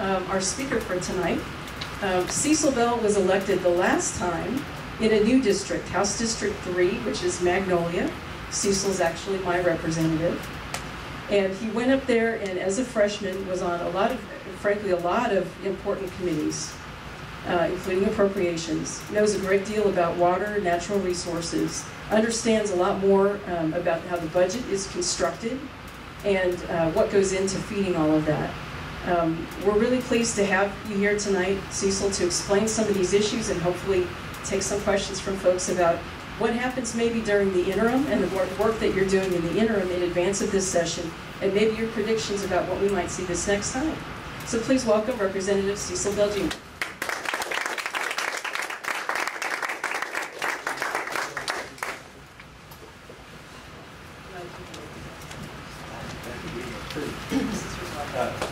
our speaker for tonight. Cecil Bell was elected the last time in a new district, House District 3, which is Magnolia. Cecil's actually my representative. And he went up there and as a freshman was on frankly, a lot of important committees, including appropriations. Knows a great deal about water, natural resources, understands a lot more about how the budget is constructed and what goes into feeding all of that. We're really pleased to have you here tonight, Cecil, to explain some of these issues and hopefully take some questions from folks about what happens maybe during the interim and the work that you're doing in the interim in advance of this session, and maybe your predictions about what we might see this next time. So please welcome Representative Cecil Bell, Jr.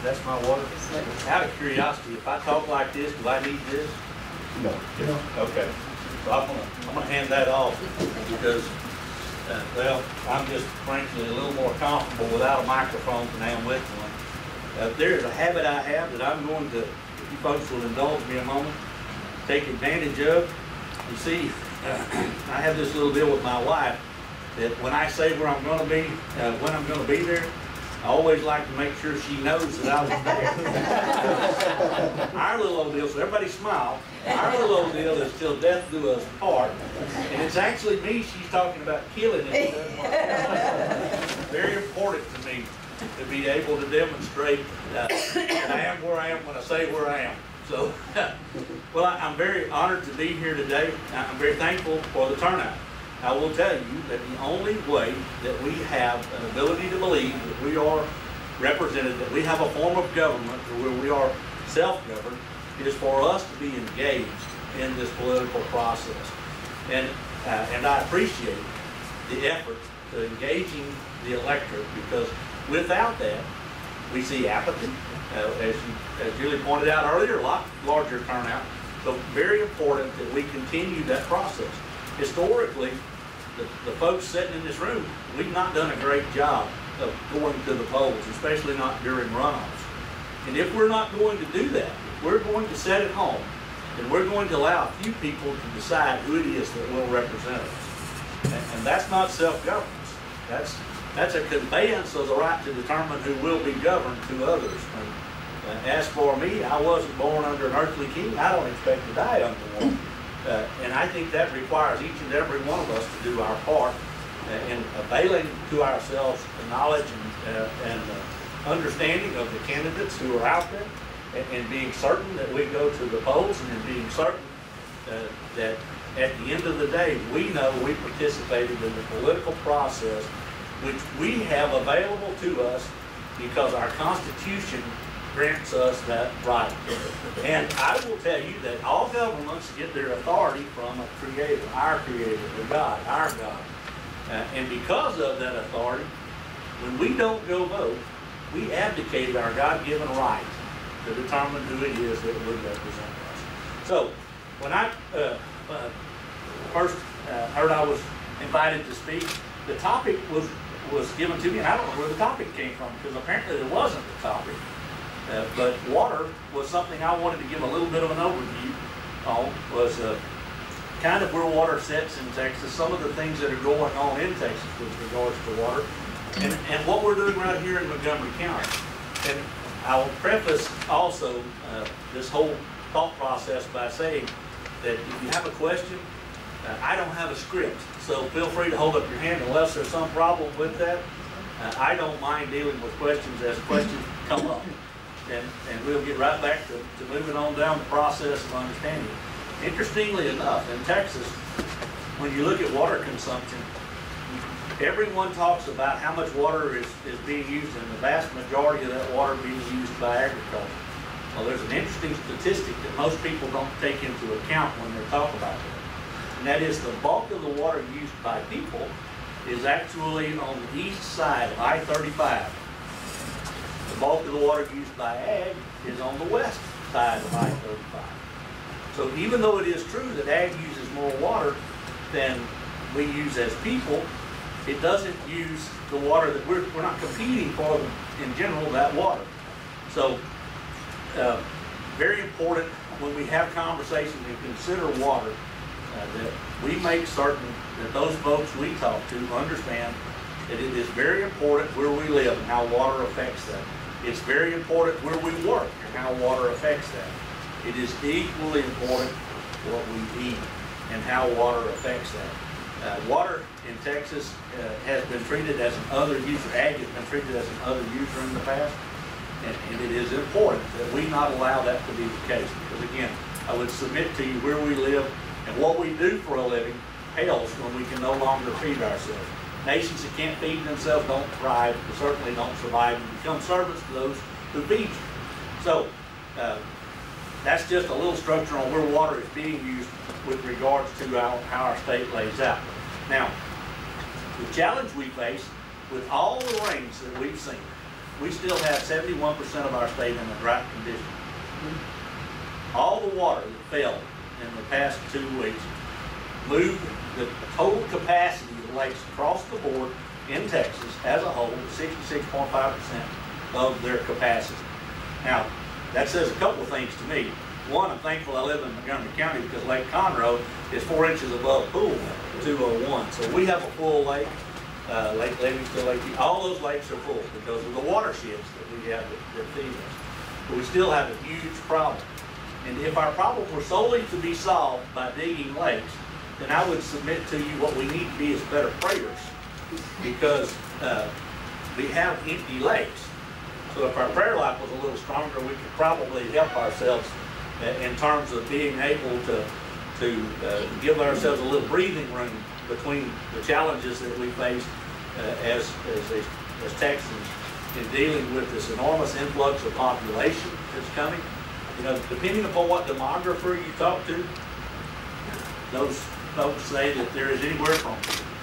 That's my water. Out of curiosity, if I talk like this, do I need this? No. Okay. So I'm gonna hand that off because, well, I'm just frankly a little more comfortable without a microphone than I am with one. There is a habit I have that I'm going to, if you folks will indulge me a moment, take advantage of. You see, I have this little deal with my wife that when I say where I'm going to be, when I'm going to be there, I always like to make sure she knows that I was there. Our little old deal, so everybody smile, our little old deal is till death do us part. And it's actually me she's talking about killing it. Very important to me to be able to demonstrate that I am where I am when I say where I am. So, well, I'm very honored to be here today. I'm very thankful for the turnout. I will tell you that the only way that we have an ability to believe that we are represented, that we have a form of government where we are self-governed, is for us to be engaged in this political process. And I appreciate the effort to engaging the electorate, because without that, we see apathy. As Julie pointed out earlier, a lot larger turnout. So very important that we continue that process. Historically, the folks sitting in this room, we've not done a great job of going to the polls, especially not during runoffs. And if we're not going to do that, if we're going to sit at home, and we're going to allow a few people to decide who it is that will represent us. And that's not self-governance. That's a conveyance of the right to determine who will be governed to others. And as for me, I wasn't born under an earthly king. I don't expect to die under one. And I think that requires each and every one of us to do our part in availing to ourselves the knowledge and understanding of the candidates who are out there, and being certain that we go to the polls, and in being certain that at the end of the day, we know we participated in the political process which we have available to us because our Constitution grants us that right. And I will tell you that all governments get their authority from a creator, our creator, the God, our God. And because of that authority, when we don't go vote, we abdicate our God-given right to determine who it is that would represent us. So when I first heard I was invited to speak, the topic was given to me, and I don't know where the topic came from, because apparently there wasn't a topic. But water was something I wanted to give a little bit of an overview on, was kind of where water sits in Texas, some of the things that are going on in Texas with regards to water, and what we're doing right here in Montgomery County. And I'll preface also this whole thought process by saying that if you have a question, I don't have a script, so feel free to hold up your hand unless there's some problem with that. I don't mind dealing with questions as questions come up. And we'll get right back to moving on down the process of understanding. Interestingly enough, in Texas, when you look at water consumption, everyone talks about how much water is being used, and the vast majority of that water being used by agriculture. Well, there's an interesting statistic that most people don't take into account when they talk about that. And that is the bulk of the water used by people is actually on the east side of I-35. The bulk of the water used by ag is on the west side of I-35. So even though it is true that ag uses more water than we use as people, it doesn't use the water that we're not competing for in general, that water. So very important when we have conversations and consider water that we make certain that those folks we talk to understand that it is very important where we live and how water affects that. It's very important where we work and how water affects that. It is equally important what we eat and how water affects that. Water in Texas has been treated as an other user. Ag has been treated as an other user in the past, and it is important that we not allow that to be the case. Because again, I would submit to you where we live and what we do for a living pales when we can no longer feed ourselves. Nations that can't feed themselves don't thrive, and certainly don't survive and become servants to those who feed you. So that's just a little structure on where water is being used with regards to how our state lays out. Now, the challenge we face with all the rains that we've seen, we still have 71% of our state in a drought condition. All the water that fell in the past 2 weeks moved the total capacity of lakes across the board in Texas as a whole to 66.5% of their capacity. Now, that says a couple of things to me. One, I'm thankful I live in Montgomery County because Lake Conroe is 4 inches above pool level, 201. So we have a full lake, Lake Livingston, Lake, all those lakes are full because of the watersheds that we have that feed us. But we still have a huge problem. And if our problem were solely to be solved by digging lakes, then I would submit to you what we need to be is better prayers, because we have empty lakes. So if our prayer life was a little stronger, we could probably help ourselves in terms of being able to give ourselves a little breathing room between the challenges that we face as Texans in dealing with this enormous influx of population that's coming. You know, depending upon what demographer you talk to, those folks say that there is anywhere from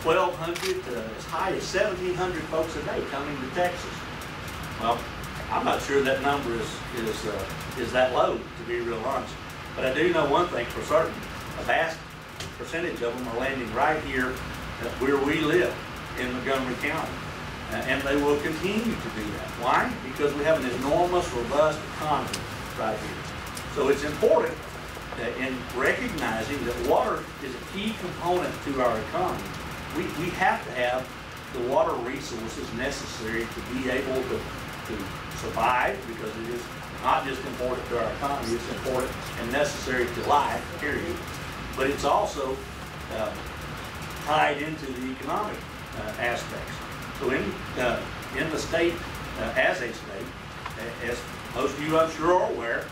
1,200 to as high as 1,700 folks a day coming to Texas. Well, I'm not sure that number is that low, to be real honest. But I do know one thing for certain: a vast percentage of them are landing right here where we live in Montgomery County, and they will continue to do that. Why? Because we have an enormous, robust economy right here. So it's important that in recognizing that water is a key component to our economy, we have to have the water resources necessary to be able to survive, because it is not just important to our economy, it's important and necessary to life, period. But it's also tied into the economic aspects. So in the state, as a state, as most of you I'm sure are aware,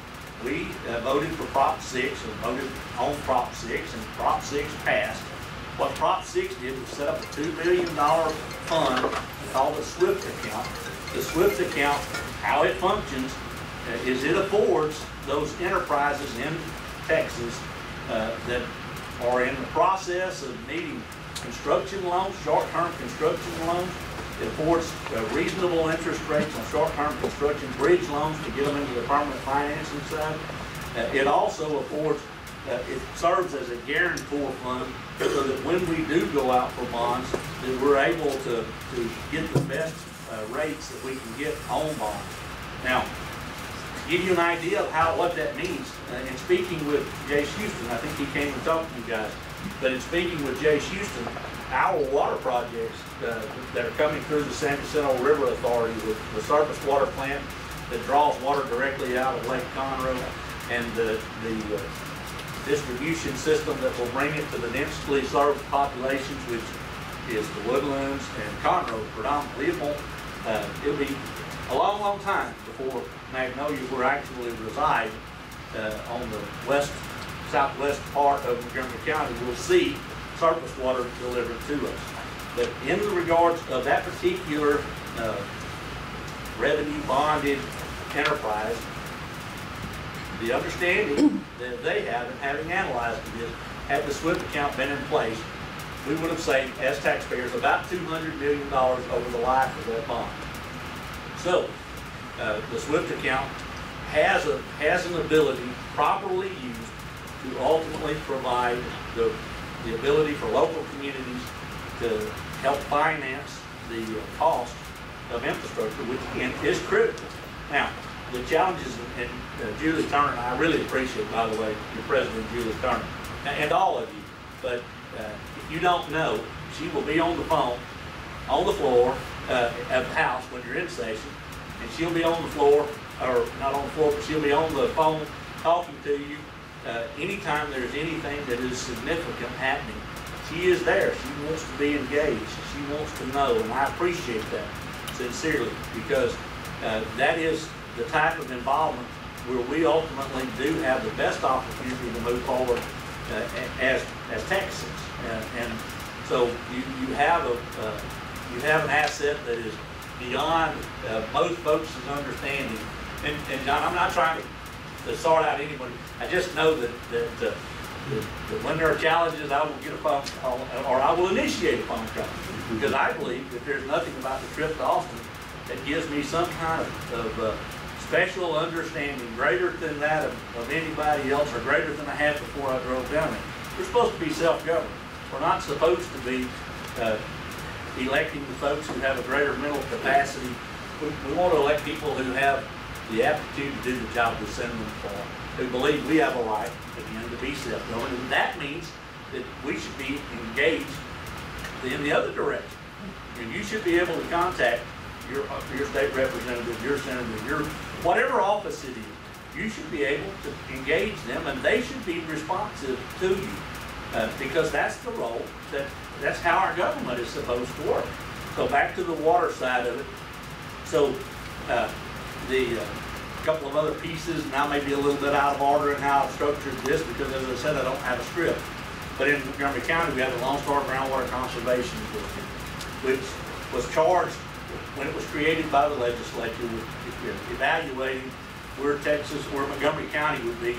we voted for Prop 6 and voted on Prop 6, and Prop 6 passed. What Prop 6 did was set up a $2 billion fund called the SWIFT account. The SWIFT account, how it functions, is it affords those enterprises in Texas that are in the process of needing construction loans, short-term construction loans. It affords reasonable interest rates on short-term construction bridge loans to get them into the permanent financing side. It also affords, it serves as a guarantor fund so that when we do go out for bonds, that we're able to get the best rates that we can get on bonds. Now, to give you an idea of what that means, in speaking with Jace Houston, I think he came and talked to you guys, but in speaking with Jace Houston, our water projects that are coming through the San Jacinto River Authority, with the surface water plant that draws water directly out of Lake Conroe, and the distribution system that will bring it to the densely served populations, which is the Woodlands and Conroe predominantly. It'll be a long, long time before Magnolia will actually reside on the southwest part of Montgomery County. We'll see surface water delivered to us. But in regards of that particular revenue bonded enterprise, the understanding that they have, and having analyzed this, had the SWIFT account been in place, we would have saved, as taxpayers, about $200 million over the life of that bond. So, the SWIFT account has an ability, properly used, to ultimately provide the ability for local communities to help finance the cost of infrastructure, which again is critical. Now, the challenges, and Julie Turner, and I really appreciate, by the way, your president, Julie Turner, and all of you. But if you don't know, she will be on the phone, on the floor of the House when you're in session, and she'll be on the floor, or not on the floor, but she'll be on the phone talking to you anytime there's anything that is significant happening. She is there. She wants to be engaged. She wants to know, and I appreciate that sincerely, because that is the type of involvement where we ultimately do have the best opportunity to move forward as Texans. And so you have an asset that is beyond most folks' understanding. And John, I'm not trying to sort out anybody. I just know that when there are challenges, I will get a phone call, or I will initiate a phone call, because I believe that there's nothing about the trip to Austin that gives me some kind of special understanding greater than that of anybody else, or greater than I had before I drove down there. We're supposed to be self-governed. We're not supposed to be electing the folks who have a greater mental capacity. We want to elect people who have the aptitude to do the job we send them for, who believe we have a right, again, to be self-governed. And that means that we should be engaged in the other direction. And you should be able to contact your state representative, your senator, your whatever office it is. You should be able to engage them, and they should be responsive to you, because that's the role, that's how our government is supposed to work. So back to the water side of it. So the couple of other pieces, and I may be a little bit out of order in how I've structured this, because as I said, I don't have a script. But in Montgomery County, we have the Lone Star Groundwater Conservation District, which was charged when it was created by the legislature with evaluating where Montgomery County would be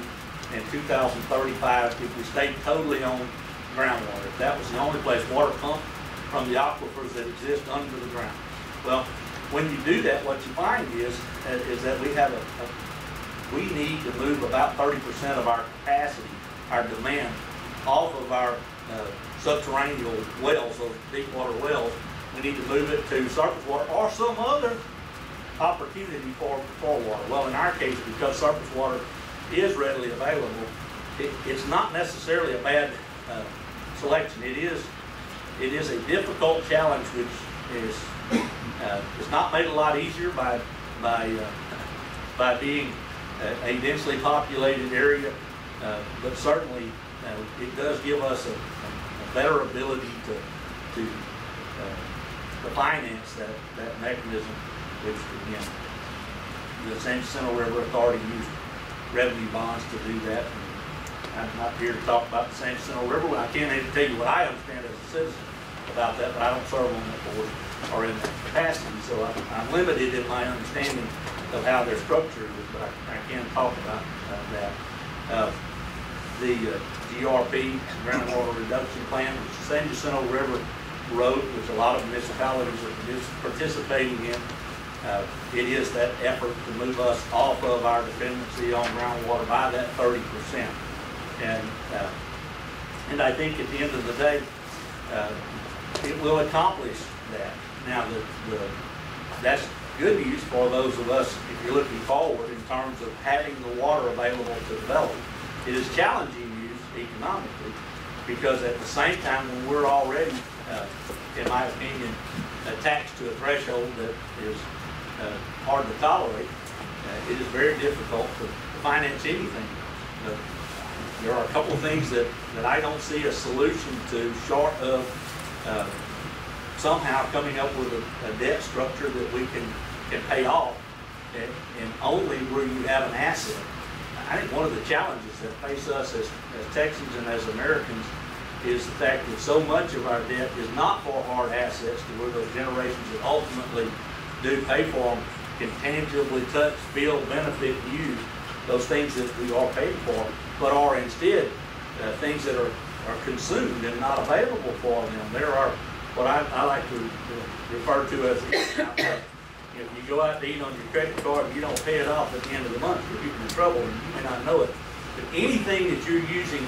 in 2035 if we stayed totally on groundwater. That was the only place water pumped from the aquifers that exist under the ground. Well, when you do that, what you find is that we need to move about 30% of our capacity, our demand, off of our subterranean wells, those deep water wells. We need to move it to surface water or some other opportunity for water. Well, in our case, because surface water is readily available, it's not necessarily a bad selection. It is a difficult challenge, which is it's not made a lot easier by being a densely populated area, but certainly it does give us a better ability to finance that mechanism, which again, the San Jacinto River Authority used revenue bonds to do that. And I'm not here to talk about the San Jacinto River. I can't even tell you what I understand as a citizen about that, but I don't serve on that board or in that capacity, so I'm limited in my understanding of how they're structured, but I can talk about that. The GRP, Groundwater Reduction Plan, which is the San Jacinto River Road, which a lot of municipalities are participating in. It is that effort to move us off of our dependency on groundwater by that 30%. And I think at the end of the day, it will accomplish that. Now, that's good news for those of us, if you're looking forward in terms of having the water available to develop. It is challenging news economically, because at the same time, when we're already, in my opinion, attached to a threshold that is hard to tolerate, it is very difficult to finance anything. There are a couple of things that I don't see a solution to, short of somehow coming up with a debt structure that we can pay off, and only where you have an asset. I think one of the challenges that face us as Texans and as Americans is the fact that so much of our debt is not for hard assets, to where those generations that ultimately do pay for them can tangibly touch, feel, benefit, use those things that we are paid for, but are instead things that are consumed and not available for them. There are what I like to refer to as if you go out to eat on your credit card and you don't pay it off at the end of the month, you're getting in trouble, and you may not know it. But anything that you're using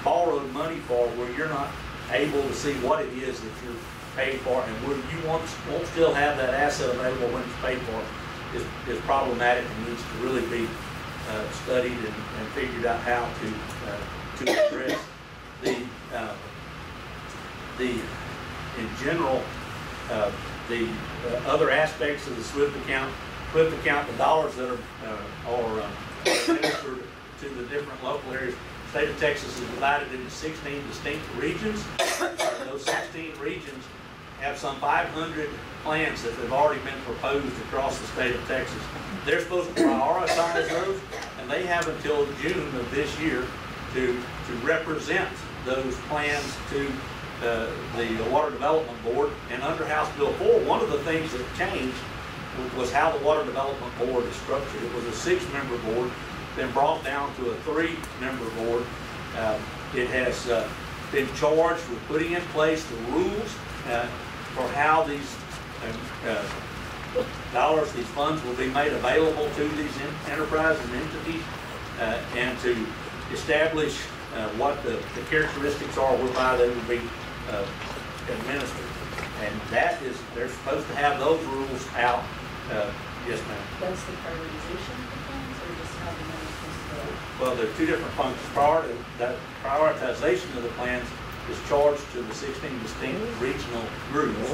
borrowed money for, where you're not able to see what it is that you're paid for, and where you won't still have that asset available when it's paid for, is problematic and needs to really be studied and figured out how to address. In general, the other aspects of the SWIFT account, the dollars that are administered to the different local areas. The state of Texas is divided into 16 distinct regions. Those 16 regions have some 500 plans that have already been proposed across the state of Texas. They're supposed to prioritize those, and they have until June of this year to represent those plans to the Water Development Board. And under House Bill 4, one of the things that changed was how the Water Development Board is structured. It was a 6-member board, then brought down to a 3-member board. It has been charged with putting in place the rules for how these dollars, these funds will be made available to these enterprises and entities, and to establish what the characteristics are whereby they will be administered. And that is, they're supposed to have those rules out. Yes, ma'am. That's the prioritization of the funds, or just how the money is supposed to go? Well, there are two different functions. That prioritization of the plans is charged to the 16 distinct regional groups.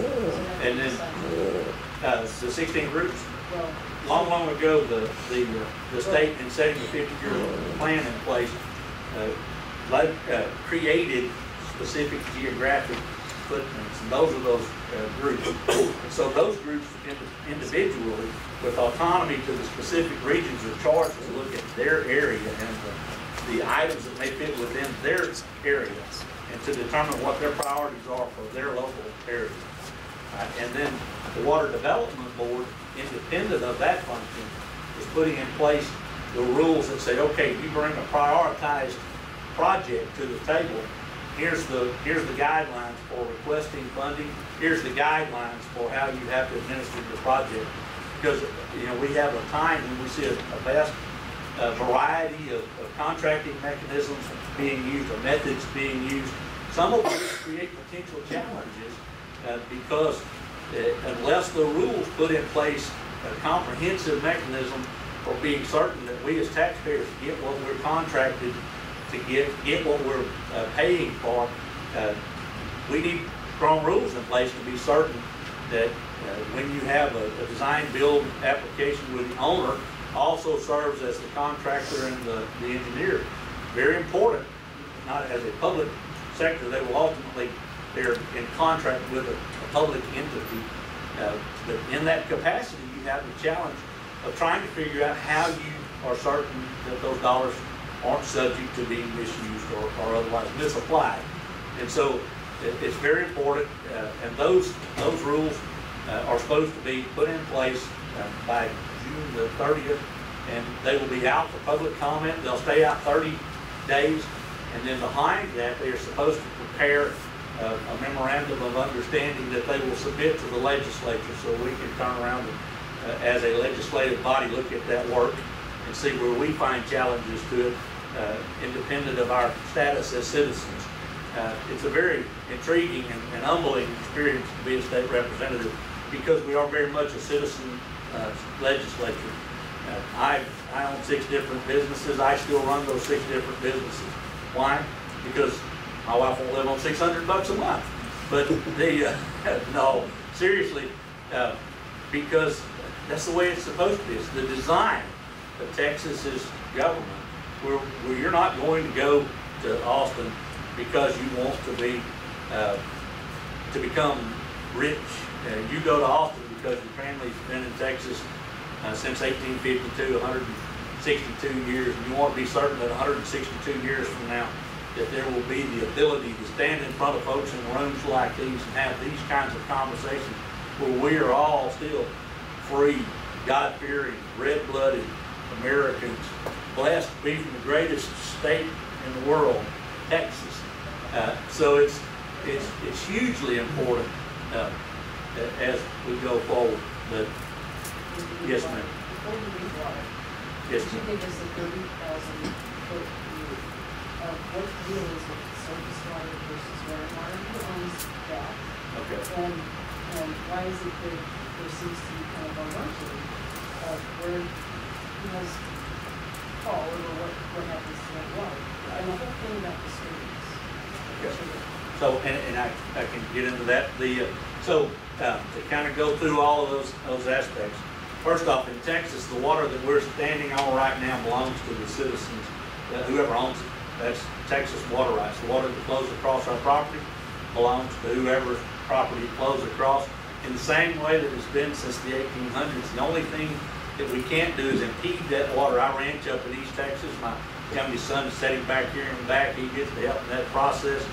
And then the 16 groups, long ago, the state, in setting the 50-year plan in place, created specific geographic footprints, and those are those groups. And so those groups individually, with autonomy to the specific regions, are charged to look at their area and the items that may fit within their area, and to determine what their priorities are for their local area. And then the Water Development Board, independent of that function, is putting in place the rules that say, okay, you bring a prioritized project to the table. Here's the guidelines for requesting funding. Here's the guidelines for how you have to administer the project. Because we have a time when we see a vast variety of contracting mechanisms being used, or methods being used. Some of which create potential challenges because unless the rules put in place a comprehensive mechanism for being certain that we as taxpayers get what we're contracted to get what we're paying for, we need strong rules in place to be certain that when you have a design-build application with the owner also serves as the contractor and the engineer. Very important, not as a public sector, they will ultimately, they're in contract with a public entity. But in that capacity, you have the challenge of trying to figure out how you are certain that those dollars aren't subject to being misused or otherwise misapplied. And so it's very important, and those rules are supposed to be put in place by June the 30th, and they will be out for public comment. They'll stay out 30 days, and then behind that, they are supposed to prepare a memorandum of understanding that they will submit to the legislature, so we can turn around and, as a legislative body, look at that work and see where we find challenges to it, independent of our status as citizens. It's a very intriguing and humbling experience to be a state representative, because we are very much a citizen legislature. I own 6 different businesses. I still run those 6 different businesses. Why? Because my wife won't live on $600 a month. But no, seriously, because that's the way it's supposed to be. It's the design of Texas's government, where you're not going to go to Austin because you want to be to become rich. You go to Austin because your family's been in Texas since 1852, 162 years, and you want to be certain that 162 years from now that there will be the ability to stand in front of folks in rooms like these and have these kinds of conversations where we are all still free, God-fearing, red-blooded Americans, blessed to be from the greatest state in the world, Texas. So it's hugely important as we go forward. But yes, ma'am. Before you leave water, Yes, could you ma'am. give us a 30,000 foot view of what deal is with surface water versus water? Who owns that? Okay. And why is it that there seems to be kind of a luxury where he has call over what happens to that water. And the whole thing about the streams. So, and I can get into that. To kind of go through all of those aspects. First off, in Texas, the water that we're standing on right now belongs to the citizens, whoever owns it. That's Texas water rights. The water that flows across our property belongs to whoever's property it flows across. In the same way that it's been since the 1800s, the only thing that we can't do is impede that water. I ranch up in East Texas. My youngest son is sitting back here in the back. He gets to help in that process.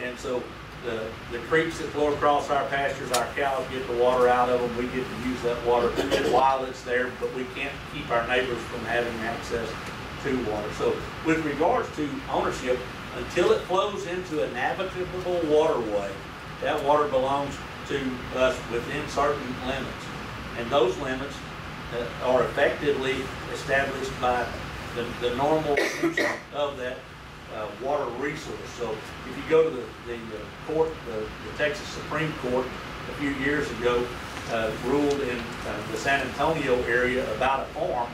And so the creeks that flow across our pastures, our cows get the water out of them. We get to use that water while it's there, but we can't keep our neighbors from having access to water. So with regards to ownership, until it flows into a navigable waterway, that water belongs to us within certain limits. And those limits are effectively established by the normal use of that water resource. So if you go to the court, the Texas Supreme Court a few years ago ruled in the San Antonio area about a farm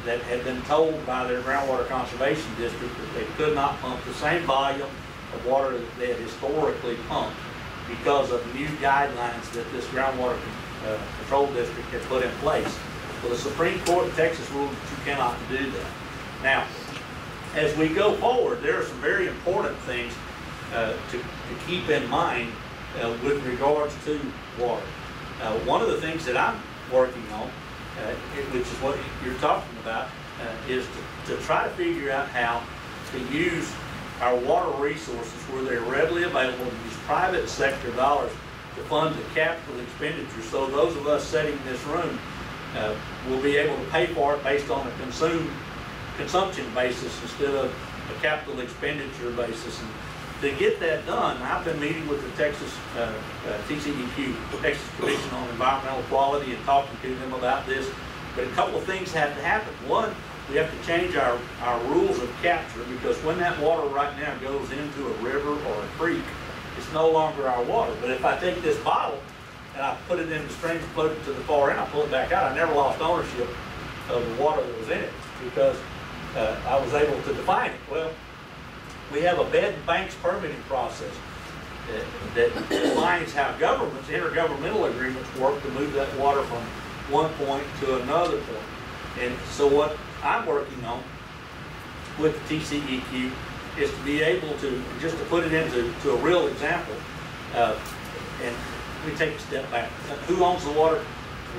that had been told by their groundwater conservation district that they could not pump the same volume of water that they had historically pumped because of new guidelines that this groundwater control district had put in place. Well, the Supreme Court of Texas ruled that you cannot do that. Now, as we go forward, there are some very important things to keep in mind with regards to water. One of the things that I'm working on, which is what you're talking about, is to try to figure out how to use our water resources where they're readily available, to use private sector dollars to fund the capital expenditure. So those of us sitting in this room will be able to pay for it based on a consumption basis instead of a capital expenditure basis. And to get that done, I've been meeting with the Texas TCEQ, Texas Commission on Environmental Quality, and talking to them about this. But a couple of things have to happen. One, we have to change our rules of capture, because when that water right now goes into a river or a creek, it's no longer our water. But if I take this bottle and I put it in the stream and float it to the far end, I pull it back out, I never lost ownership of the water that was in it because I was able to define it. Well, we have a bed and banks permitting process that defines how governments, intergovernmental agreements work to move that water from one point to another point. And so what I'm working on with the TCEQ is to be able to, just to put it into a real example, and let me take a step back. Who owns the water?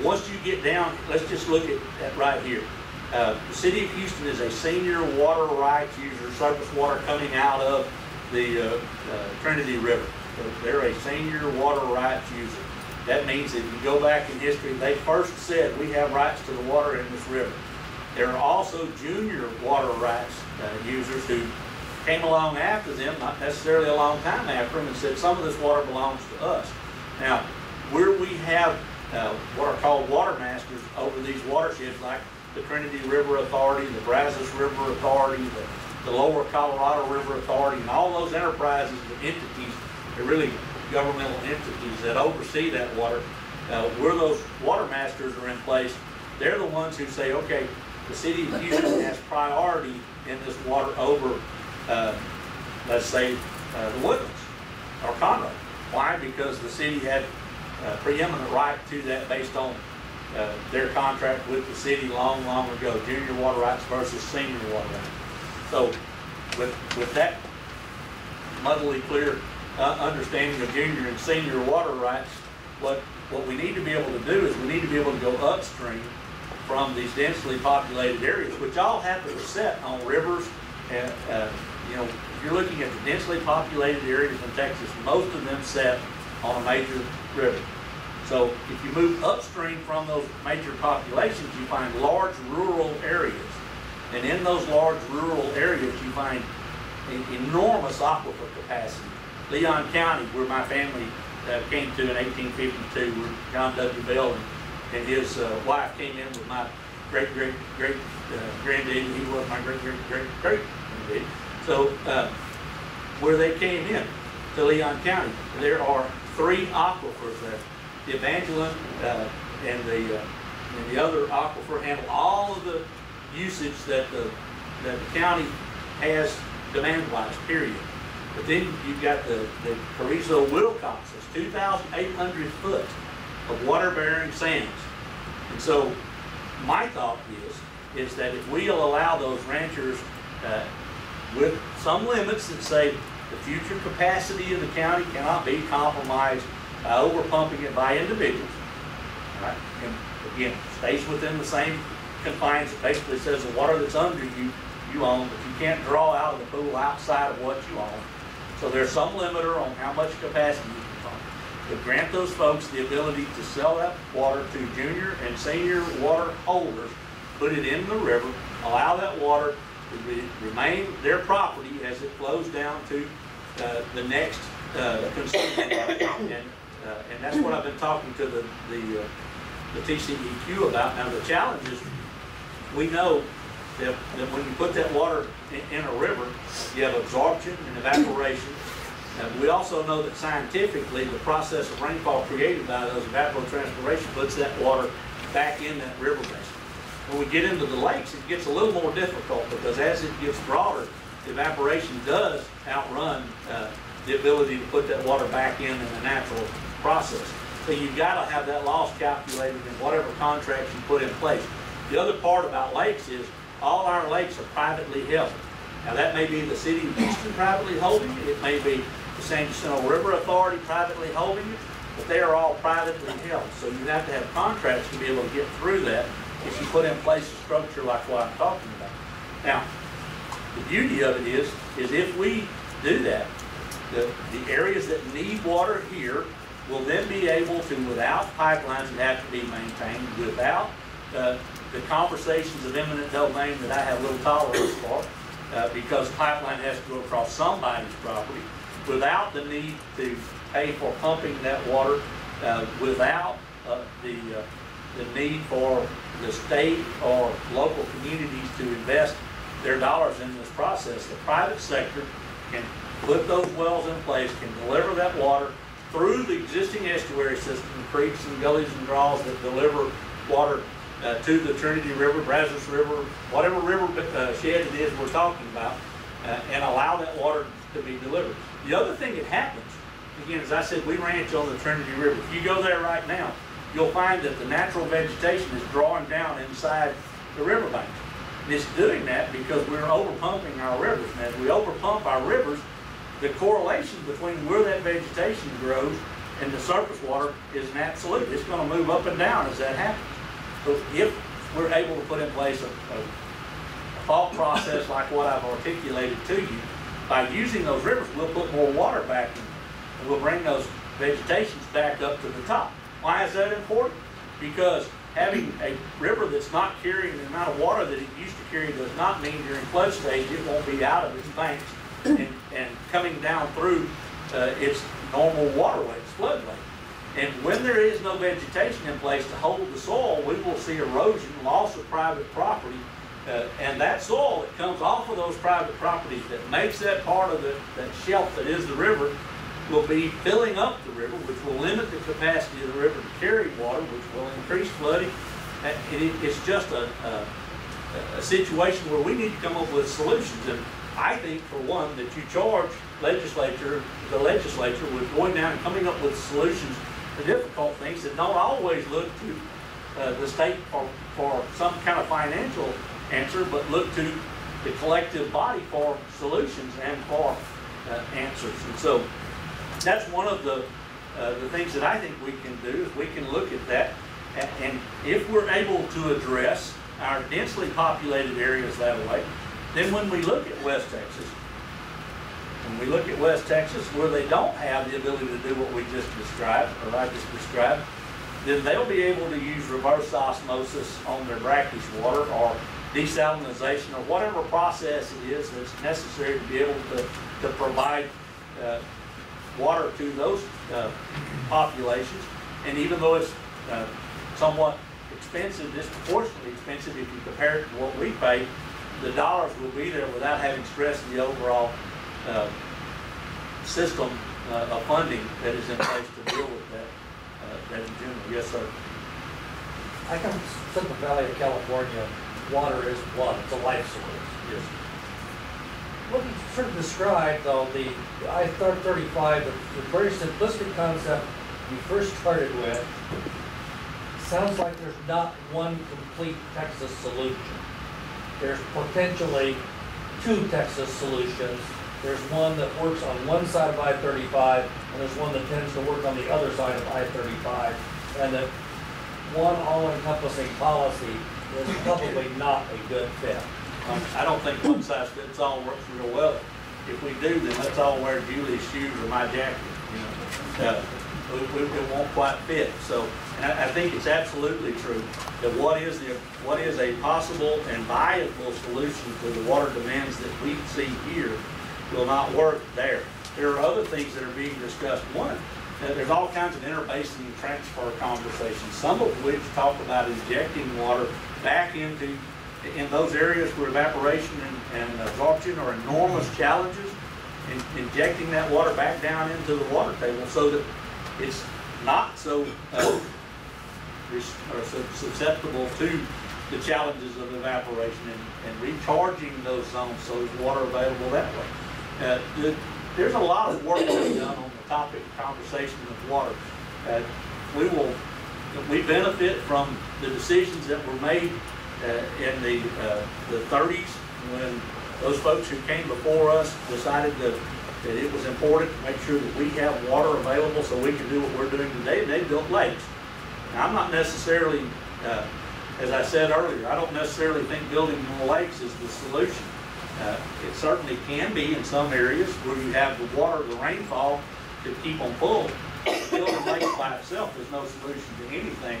Once you get down, let's just look at right here. The city of Houston is a senior water rights user, surface water coming out of the Trinity River. So they're a senior water rights user. That means if you go back in history, they first said we have rights to the water in this river. There are also junior water rights users who came along after them, not necessarily a long time after them, and said some of this water belongs to us. Now, where we have what are called water masters over these watersheds, like the Trinity River Authority, the Brazos River Authority, the Lower Colorado River Authority, and all those enterprises and entities, they're really governmental entities that oversee that water. Where those water masters are in place, they're the ones who say, okay, the city of Houston has priority in this water over, let's say, the Woodlands or Conroe. Why? Because the city had preeminent right to that based on their contract with the city long, long ago, junior water rights versus senior water rights. So with that muddly clear understanding of junior and senior water rights, what we need to be able to do is we need to be able to go upstream from these densely populated areas, which all happen to set on rivers. And you know, if you're looking at the densely populated areas in Texas, most of them set on a major river. So if you move upstream from those major populations, you find large rural areas. And in those large rural areas, you find enormous aquifer capacity. Leon County, where my family came to in 1852, where John W. Bell and his wife came in with my great-great-great-granddaddy. He was my great-great-great-great-granddaddy. So where they came in to Leon County, there are 3 aquifers there. The Evangeline and the and the other aquifer handle all of the usage that the county has demand-wise, period. But then you've got the Carrizo Wilcox, it's 2,800 foot of water-bearing sands. And so my thought is that if we'll allow those ranchers with some limits that say the future capacity of the county cannot be compromised by overpumping it by individuals, right? And again, stays within the same confines. It basically says the water that's under you, you own, but you can't draw out of the pool outside of what you own. So there's some limiter on how much capacity you can pump. But grant those folks the ability to sell that water to junior and senior water holders, put it in the river, allow that water to remain their property as it flows down to the next consumer. And that's what I've been talking to the TCEQ about. Now the challenge is, we know that when you put that water in a river, you have absorption and evaporation. We also know that scientifically the process of rainfall created by those evapotranspiration puts that water back in that river basin. When we get into the lakes, it gets a little more difficult, because as it gets broader, the evaporation does outrun the ability to put that water back in a natural process. So you've got to have that loss calculated in whatever contracts you put in place. The other part about lakes is all our lakes are privately held. Now that may be the city of Houston privately holding it, it may be the San Jacinto River Authority privately holding it, but they are all privately held. So you have to have contracts to be able to get through that if you put in place a structure like what I'm talking about. Now, the beauty of it is if we do that, the areas that need water here will then be able to, without pipelines that have to be maintained, without the conversations of eminent domain that I have little tolerance for, because the pipeline has to go across somebody's property, without the need to pay for pumping that water, without the need for the state or local communities to invest their dollars in this process. The private sector can put those wells in place, can deliver that water through the existing estuary system, creeks and gullies and draws that deliver water to the Trinity River, Brazos River, whatever river shed it is we're talking about, and allow that water to be delivered. The other thing that happens, again, as I said, we ranch on the Trinity River. If you go there right now, you'll find that the natural vegetation is drawing down inside the riverbank. And it's doing that because we're overpumping our rivers. And as we overpump our rivers, the correlation between where that vegetation grows and the surface water is an absolute. It's going to move up and down as that happens. So if we're able to put in place a thought process like what I've articulated to you, by using those rivers, we'll put more water back in, and we'll bring those vegetations back up to the top. Why is that important? Because having a river that's not carrying the amount of water that it used to carry does not mean during flood stage it won't be out of its banks and coming down through its normal waterway, its floodway. And when there is no vegetation in place to hold the soil, we will see erosion, loss of private property, and that soil that comes off of those private properties that makes that part of that shelf that is the river will be filling up the river, which will limit the capacity of the river to carry water, which will increase flooding. It's just a situation where we need to come up with solutions. And I think, for one, that you charge the legislature with going down and coming up with solutions to difficult things that don't always look to the state for some kind of financial answer, but look to the collective body for solutions and for answers. And so that's one of the things that I think we can do, is we can look at that, and if we're able to address our densely populated areas that way, then when we look at West Texas, where they don't have the ability to do what we just described, or I just described, then they'll be able to use reverse osmosis on their brackish water, or desalinization, or whatever process it is that's necessary to be able to provide water to those populations. And even though it's somewhat expensive, disproportionately expensive if you compare it to what we pay, the dollars will be there without having stressed the overall system of funding that is in place to deal with that in general. Yes, sir. I come from the Valley of California. Water is blood. It's a life source. Yes. What you sort of described, though, the I-35, the very simplistic concept you first started with, sounds like there's not one complete Texas solution. There's potentially two Texas solutions. There's one that works on one side of I-35, and there's one that tends to work on the other side of I-35, and that one all-encompassing policy is probably not a good fit. I don't think one size fits all works real well. If we do, then let's all wear Julie's shoes or my jacket. You know, it won't quite fit. So, and I think it's absolutely true that what is a possible and viable solution to the water demands that we see here will not work there. There are other things that are being discussed. One, there's all kinds of interbasin transfer conversations, some of which talk about injecting water back in those areas where evaporation and absorption are enormous challenges, injecting that water back down into the water table so that it's not so susceptible to the challenges of evaporation, and recharging those zones so there's water available that way. There's a lot of work being done on the topic of conversation of water. We benefit from the decisions that were made in the 30s, when those folks who came before us decided that it was important to make sure that we have water available so we can do what we're doing today. They built lakes. Now, I'm not necessarily, as I said earlier, I don't necessarily think building more lakes is the solution. It certainly can be in some areas where you have the water, the rainfall to keep them full. Building lakes by itself is no solution to anything.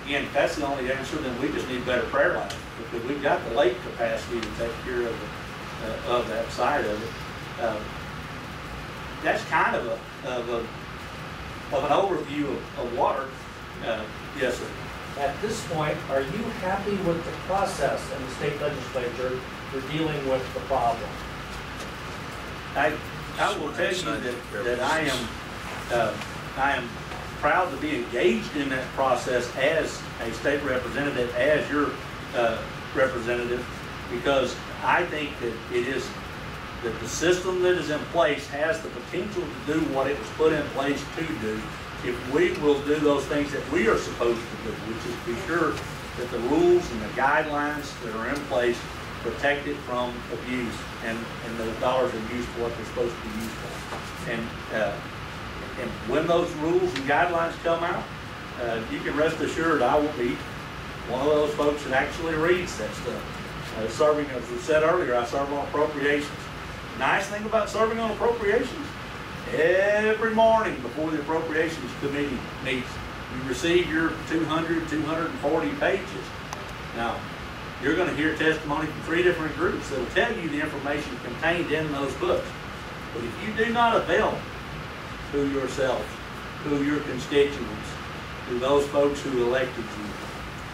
Again, if that's the only answer, then we just need better prayer life, because we've got the lake capacity to take care of that side of it. That's kind of an overview of water. Yes, sir. At this point, are you happy with the process in the state legislature for dealing with the problem? I will tell you that I am proud to be engaged in that process as a state representative, as your representative, because I think that the system that is in place has the potential to do what it was put in place to do if we will do those things that we are supposed to do, which is be sure that the rules and the guidelines that are in place protect it from abuse, and the dollars are used for what they're supposed to be used for. And when those rules and guidelines come out, you can rest assured I will be one of those folks that actually reads that stuff. Serving, as we said earlier, I serve on appropriations. Nice thing about serving on appropriations, every morning before the appropriations committee meets, you receive your 240 pages. Now, you're going to hear testimony from 3 different groups that will tell you the information contained in those books. But if you do not avail to yourself, to your constituents, to those folks who elected you,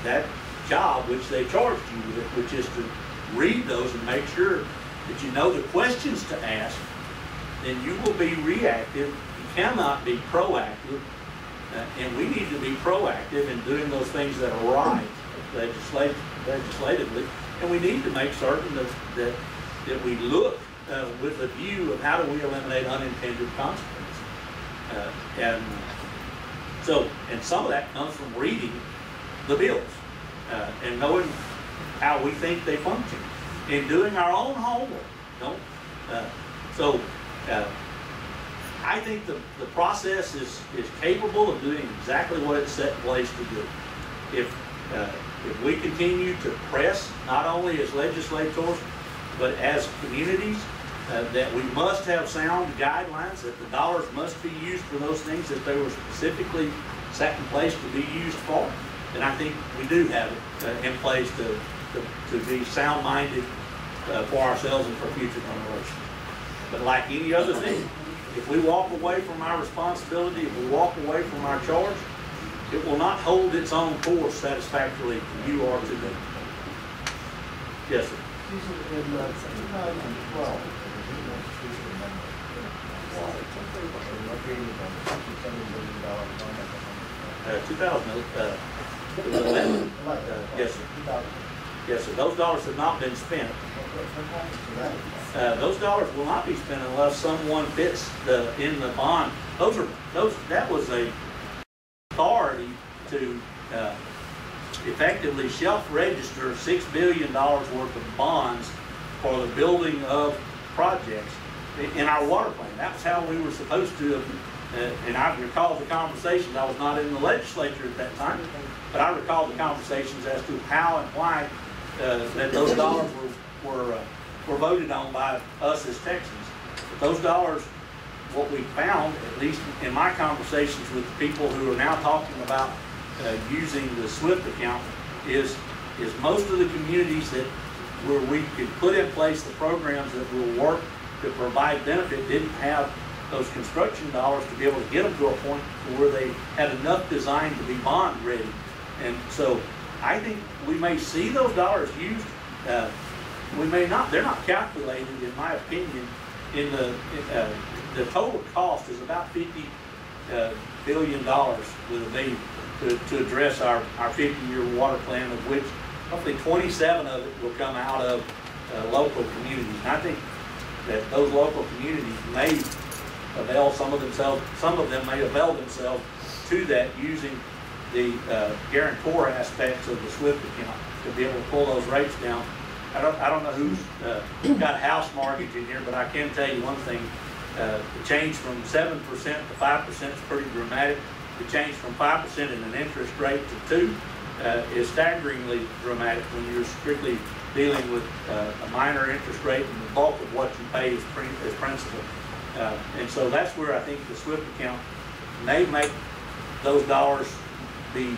that job which they charged you with, which is to read those and make sure that you know the questions to ask, then you will be reactive. You cannot be proactive, and we need to be proactive in doing those things that are right legislatively, and we need to make certain that we look with a view of how do we eliminate unintended consequences. And some of that comes from reading the bills and knowing how we think they function, and doing our own homework. I think the process is capable of doing exactly what it's set in place to do. If we continue to press, not only as legislators, but as communities, that we must have sound guidelines, that the dollars must be used for those things that they were specifically set in place to be used for, then I think we do have it in place to be sound-minded for ourselves and for future generations. But like any other thing, if we walk away from our responsibility, if we walk away from our charge, it will not hold its own course satisfactorily to you or to me. Yes, sir. In 2012, 2000. It was 11. Yes, sir. Yes, sir. Those dollars have not been spent. Those dollars will not be spent unless someone fits in the bond. That was a authority to effectively shelf register $6 billion worth of bonds for the building of projects in our water plan. That was how we were supposed to have, and I recall the conversations. I was not in the legislature at that time, but I recall the conversations as to how and why that those dollars were voted on by us as Texans. But those dollars, what we found, at least in my conversations with the people who are now talking about using the SWIFT account, is most of the communities where we could put in place the programs that will work to provide benefit didn't have those construction dollars to be able to get them to a point where they had enough design to be bond ready. And so I think we may see those dollars used. We may not. They're not calculated, in my opinion. In the total cost is about $50 billion with a B to address our 50-year water plan, of which roughly 27 of it will come out of local communities. And I think that those local communities may avail some of them may avail themselves to that using the guarantor aspects of the SWIFT account to be able to pull those rates down. I don't know who's got a house mortgage in here, but I can tell you one thing. The change from 7% to 5% is pretty dramatic. The change from 5% in an interest rate to 2% is staggeringly dramatic when you're strictly dealing with a minor interest rate and the bulk of what you pay is principal. And so that's where I think the SWIFT account may make those dollars be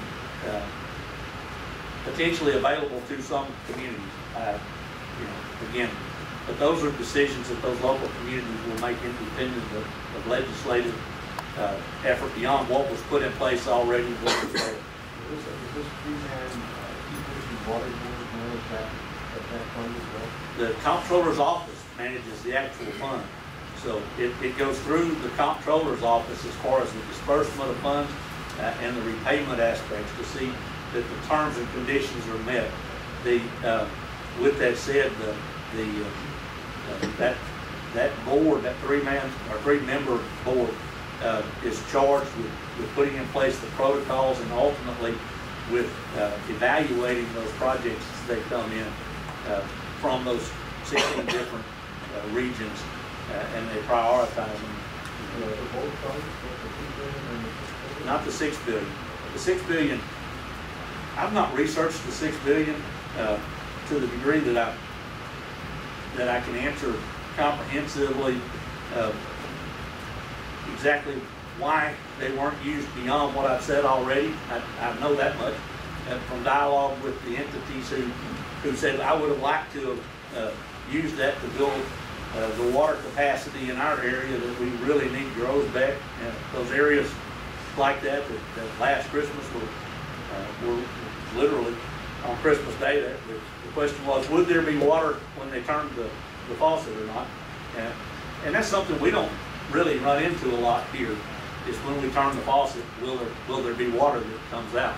potentially available to some communities. Again, but those are decisions that those local communities will make independent of legislative effort beyond what was put in place already. Is this Freeman water board manage that fund as well? The comptroller's office manages the actual fund. So it goes through the comptroller's office as far as the disbursement of funds and the repayment aspects to see that the terms and conditions are met. With that said, that board, that three-member board, is charged with putting in place the protocols and ultimately with evaluating those projects as they come in from those 16 different regions, and they prioritize them. Not the $6 billion. The $6 billion. I've not researched the $6 billion to the degree that I can answer comprehensively exactly why they weren't used beyond what I've said already. I know that much from dialogue with the entities who said I would have liked to have used that to build the water capacity in our area that we really need grows back. Those areas like that last Christmas were literally on Christmas Day. The question was, would there be water when they turned the faucet or not? And that's something we don't really run into a lot here, is when we turn the faucet, will there be water that comes out?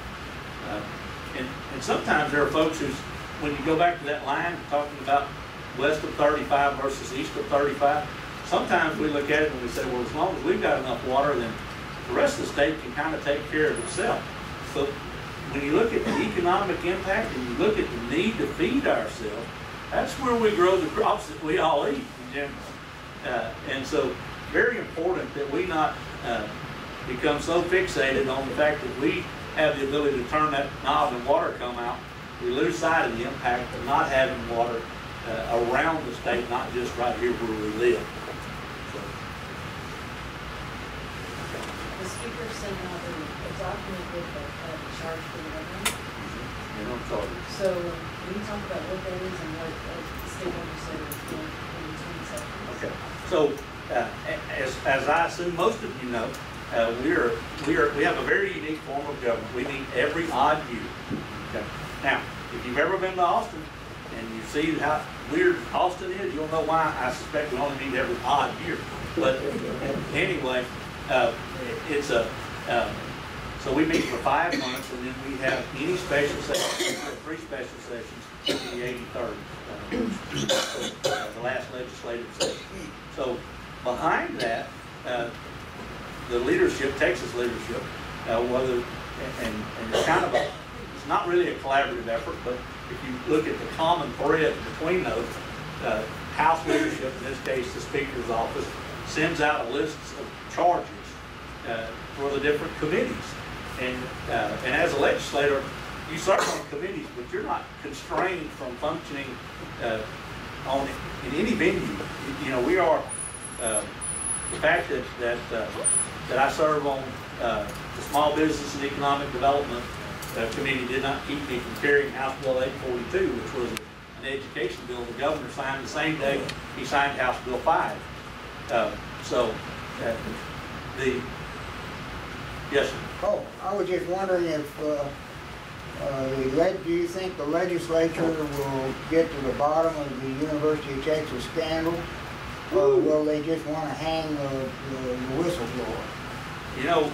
And sometimes there are folks when you go back to that line talking about west of 35 versus east of 35, sometimes we look at it and we say, well, as long as we've got enough water, then the rest of the state can kind of take care of itself. But when you look at the economic impact and you look at the need to feed ourselves, that's where we grow the crops that we all eat in general. And so very important that we not become so fixated on the fact that we have the ability to turn that knob and water come out. We lose sight of the impact of not having water around the state, not just right here where we live. So. The speaker sent out a document with a charge for the revenue. So can you talk about what that is and what the state legislature is doing in between sessions? Okay. So as I assume most of you know, we have a very unique form of government. We meet every odd year. Okay. Now, if you've ever been to Austin and you see how weird Austin is, you'll know why I suspect we only meet every odd year. But anyway, it's So we meet for 5 months, and then we have any special sessions, 3 special sessions in the 83rd, the last legislative session. So behind that, the leadership, Texas leadership, whether, and it's kind of it's not really a collaborative effort, but if you look at the common thread between those, House leadership, in this case the Speaker's office, sends out a list of charges for the different committees. And as a legislator, you serve on committees, but you're not constrained from functioning in any venue. You know, we are, the fact that I serve on the Small Business and Economic Development Committee did not keep me from carrying House Bill 842, which was an education bill the governor signed the same day he signed House Bill 5. Yes, sir. Oh, I was just wondering if do you think the legislature will get to the bottom of the University of Texas scandal, or will they just want to hang the whistleblower? You know,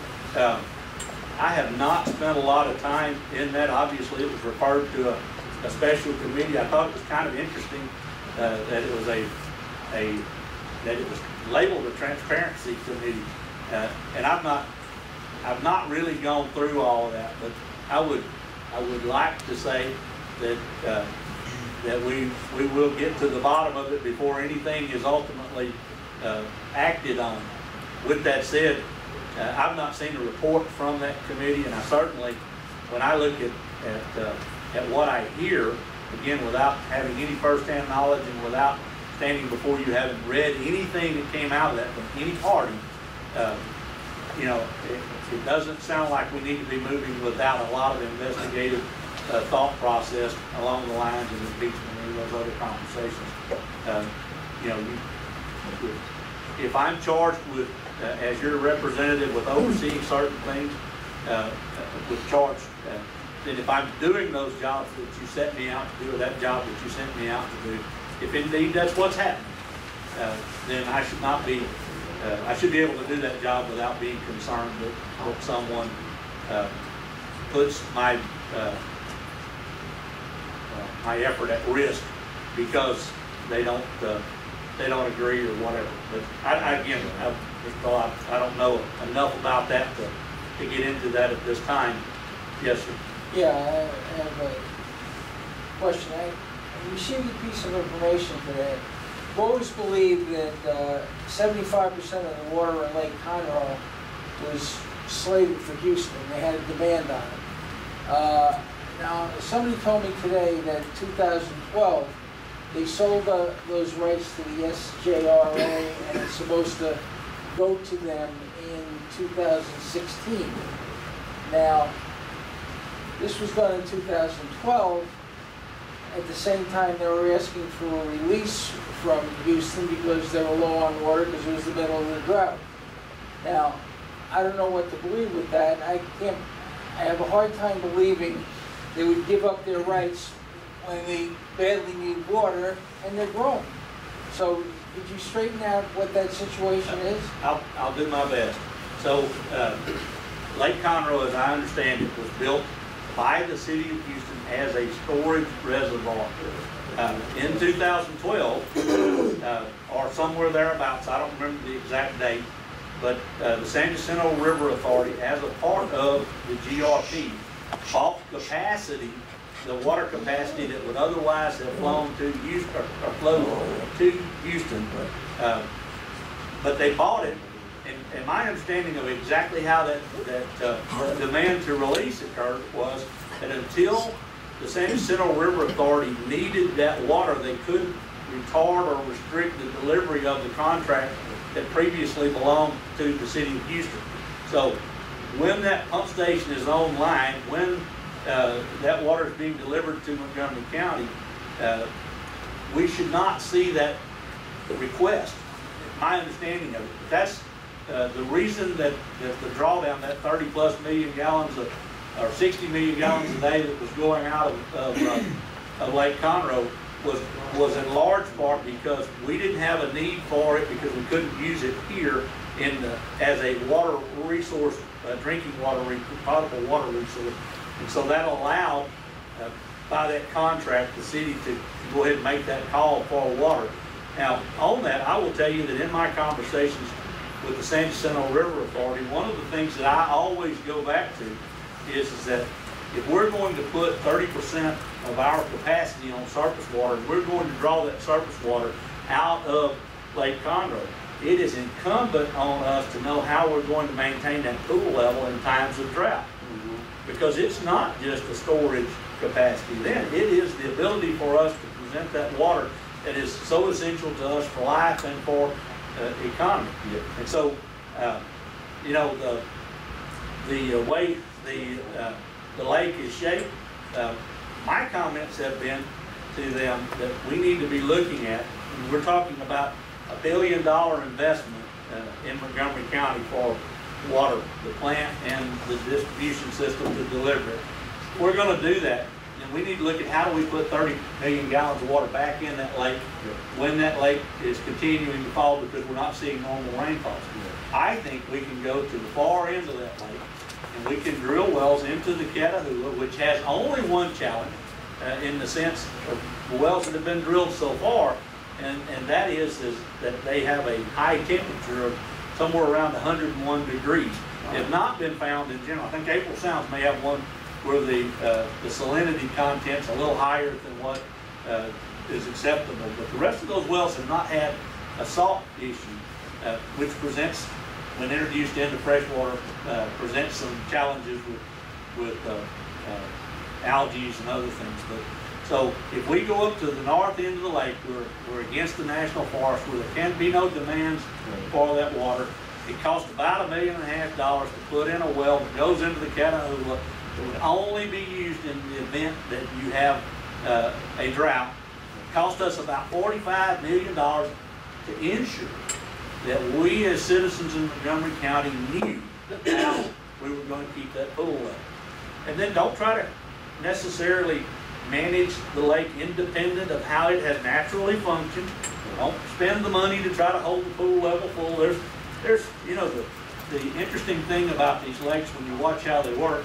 I have not spent a lot of time in that. Obviously, it was referred to a special committee. I thought it was kind of interesting that it was that it was labeled a transparency committee, and I've not really gone through all of that, but I would like to say that that we will get to the bottom of it before anything is ultimately acted on. With that said, I've not seen a report from that committee, and I certainly, when I look at what I hear, again, without having any first-hand knowledge and without standing before you, having read anything that came out of that from any party, you know, it doesn't sound like we need to be moving without a lot of investigative thought process along the lines of impeachment and those other conversations. You know, if I'm charged with, as your representative, with overseeing certain things, with charge, then if I'm doing those jobs that you set me out to do, or that job that you sent me out to do, if indeed that's what's happening, then I should not be. I should be able to do that job without being concerned that someone puts my my effort at risk because they don't agree or whatever. But I don't know enough about that to get into that at this time. Yes, sir. Yeah, I have a question. I received a piece of information today. I've always believed that 75% of the water in Lake Conroe was slated for Houston. They had a demand on it. Now, somebody told me today that in 2012, they sold those rights to the SJRA, and it's supposed to go to them in 2016. Now, this was done in 2012. At the same time, they were asking for a release from Houston because they were low on water because it was the middle of the drought. Now, I don't know what to believe with that. I have a hard time believing they would give up their rights when they badly need water and they're growing. So, did you straighten out what that situation is? I'll do my best. So, Lake Conroe, as I understand it, was built by the city of Houston as a storage reservoir. In 2012, or somewhere thereabouts, I don't remember the exact date, but the San Jacinto River Authority, as a part of the GRP, bought capacity, the water capacity that would otherwise have flown to Houston, or flowed to Houston, but they bought it. And my understanding of exactly how that demand to release occurred was that until the San Jacinto River Authority needed that water, they couldn't retard or restrict the delivery of the contract that previously belonged to the city of Houston. So when that pump station is online, when that water is being delivered to Montgomery County, we should not see that request. My understanding of it. That's the reason that the drawdown, that 30+ million gallons or 60 million gallons a day that was going out of Lake Conroe was in large part because we didn't have a need for it because we couldn't use it here as a water resource, drinking water, potable water resource. And so that allowed, by that contract, the city to go ahead and make that call for water. Now, on that, I will tell you that in my conversations with the San Jacinto River Authority, one of the things that I always go back to is that if we're going to put 30% of our capacity on surface water, and we're going to draw that surface water out of Lake Conroe, it is incumbent on us to know how we're going to maintain that pool level in times of drought. Because it's not just a storage capacity then, it is the ability for us to present that water that is so essential to us for life and for economy. And so, you know, the way the lake is shaped, my comments have been to them that we need to be looking at, and we're talking about $1 billion investment in Montgomery County for water, the plant and the distribution system to deliver it. If we're going to do that, then we need to look at how do we put 30 million gallons of water back in that lake when that lake is continuing to fall because we're not seeing normal rainfalls. I think we can go to the far end of that lake and we can drill wells into the Catahoula, which has only one challenge in the sense of the wells that have been drilled so far, and that is that they have a high temperature of somewhere around 101 degrees. They have not been found in general. I think April Sounds may have one where the salinity content's a little higher than what is acceptable, but the rest of those wells have not had a salt issue, which presents, when introduced into freshwater, presents some challenges with algae and other things. But so if we go up to the north end of the lake, we're against the national forest where there can be no demands for that water. It costs about $1.5 million to put in a well that goes into the Catahoula. It would only be used in the event that you have a drought. It cost us about $45 million to ensure that we as citizens in Montgomery County knew that we were going to keep that pool level. And then don't try to necessarily manage the lake independent of how it has naturally functioned. Don't spend the money to try to hold the pool level full. There's you know, the interesting thing about these lakes when you watch how they work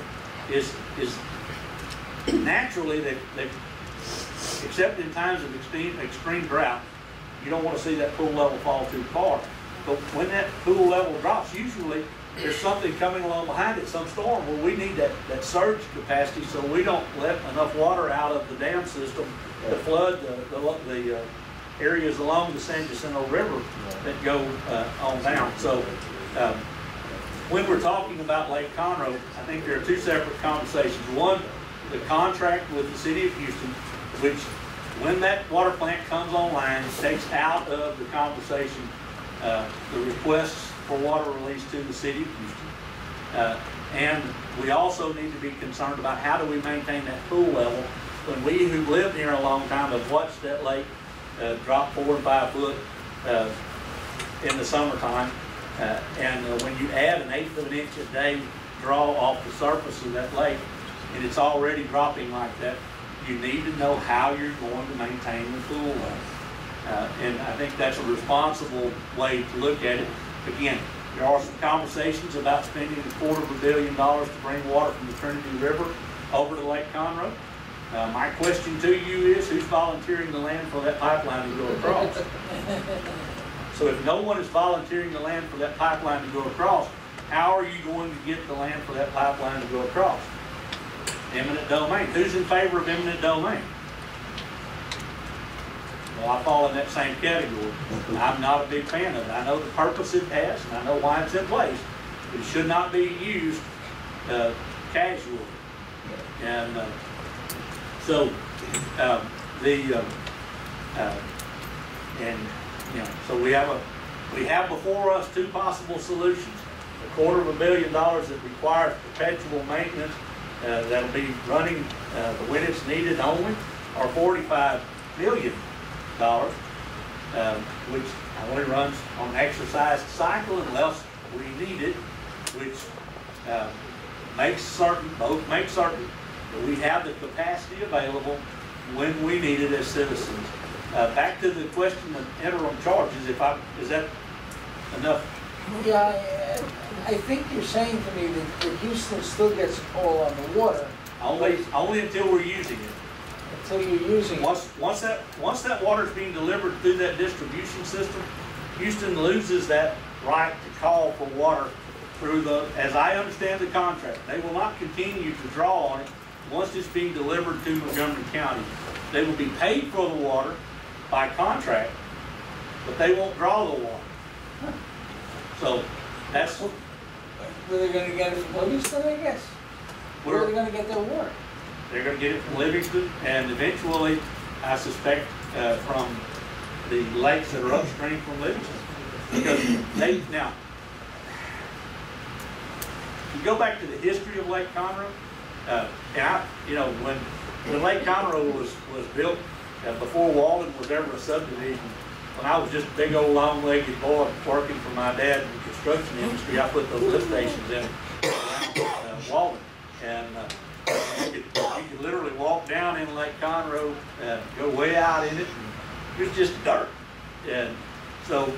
is naturally they except in times of extreme drought, you don't want to see that pool level fall too far. But when that pool level drops, usually there's something coming along behind it, some storm, where we need that surge capacity so we don't let enough water out of the dam system to flood the areas along the San Jacinto River that go on down. So when we're talking about Lake Conroe, I think there are two separate conversations. One, the contract with the city of Houston, which when that water plant comes online, takes out of the conversation the requests for water release to the city of Houston. And we also need to be concerned about how do we maintain that pool level when we who've lived here a long time have watched that lake drop 4 and 5 foot in the summertime. And when you add 1/8 of an inch a day draw off the surface of that lake, and it's already dropping like that, you need to know how you're going to maintain the pool level. And I think that's a responsible way to look at it. Again, there are some conversations about spending $250 million to bring water from the Trinity River over to Lake Conroe. My question to you is, who's volunteering the land for that pipeline to go across? So if no one is volunteering the land for that pipeline to go across, how are you going to get the land for that pipeline to go across? Eminent domain. Who's in favor of eminent domain? Well, I fall in that same category. I'm not a big fan of it. I know the purpose it has, and I know why it's in place. It should not be used casually. And so we have before us two possible solutions: $250 million that requires perpetual maintenance that'll be running when it's needed only, or $45 million. Which only runs on an exercise cycle unless we need it, which makes certain that we have the capacity available when we need it as citizens. Back to the question of interim charges, is that enough Yeah, I think you're saying to me that Houston still gets a call on the water Only until we're using it. until you're using it. Once that water is being delivered through that distribution system, Houston loses that right to call for water through as I understand the contract, they will not continue to draw on it once it's being delivered to Montgomery County. They will be paid for the water by contract, but they won't draw the water. So that's Where they're gonna get it from Livingston, I guess? Where are they gonna get their water? they're going to get it from Livingston, and eventually, I suspect, from the lakes that are upstream from Livingston. Because now, you go back to the history of Lake Conroe, and when Lake Conroe was built, before Walden was ever a subdivision, when I was just a big old long-legged boy working for my dad in the construction industry, I put those lift stations in around Walden. And you could literally walk down in Lake Conroe, go way out in it, and it was just dirt. And so,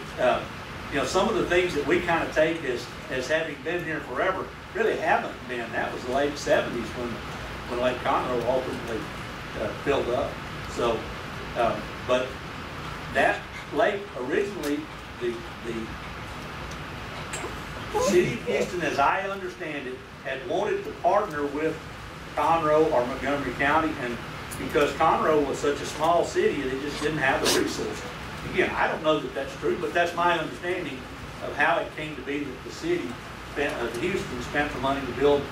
some of the things that we kind of take as having been here forever really haven't been. That was the late 70s when Lake Conroe ultimately filled up. So, but that lake originally, the city of Houston, as I understand it, had wanted to partner with Conroe or Montgomery County, and because Conroe was such a small city, they just didn't have the resources. Again, I don't know that that's true, but that's my understanding of how it came to be that the city, Houston, spent the money to build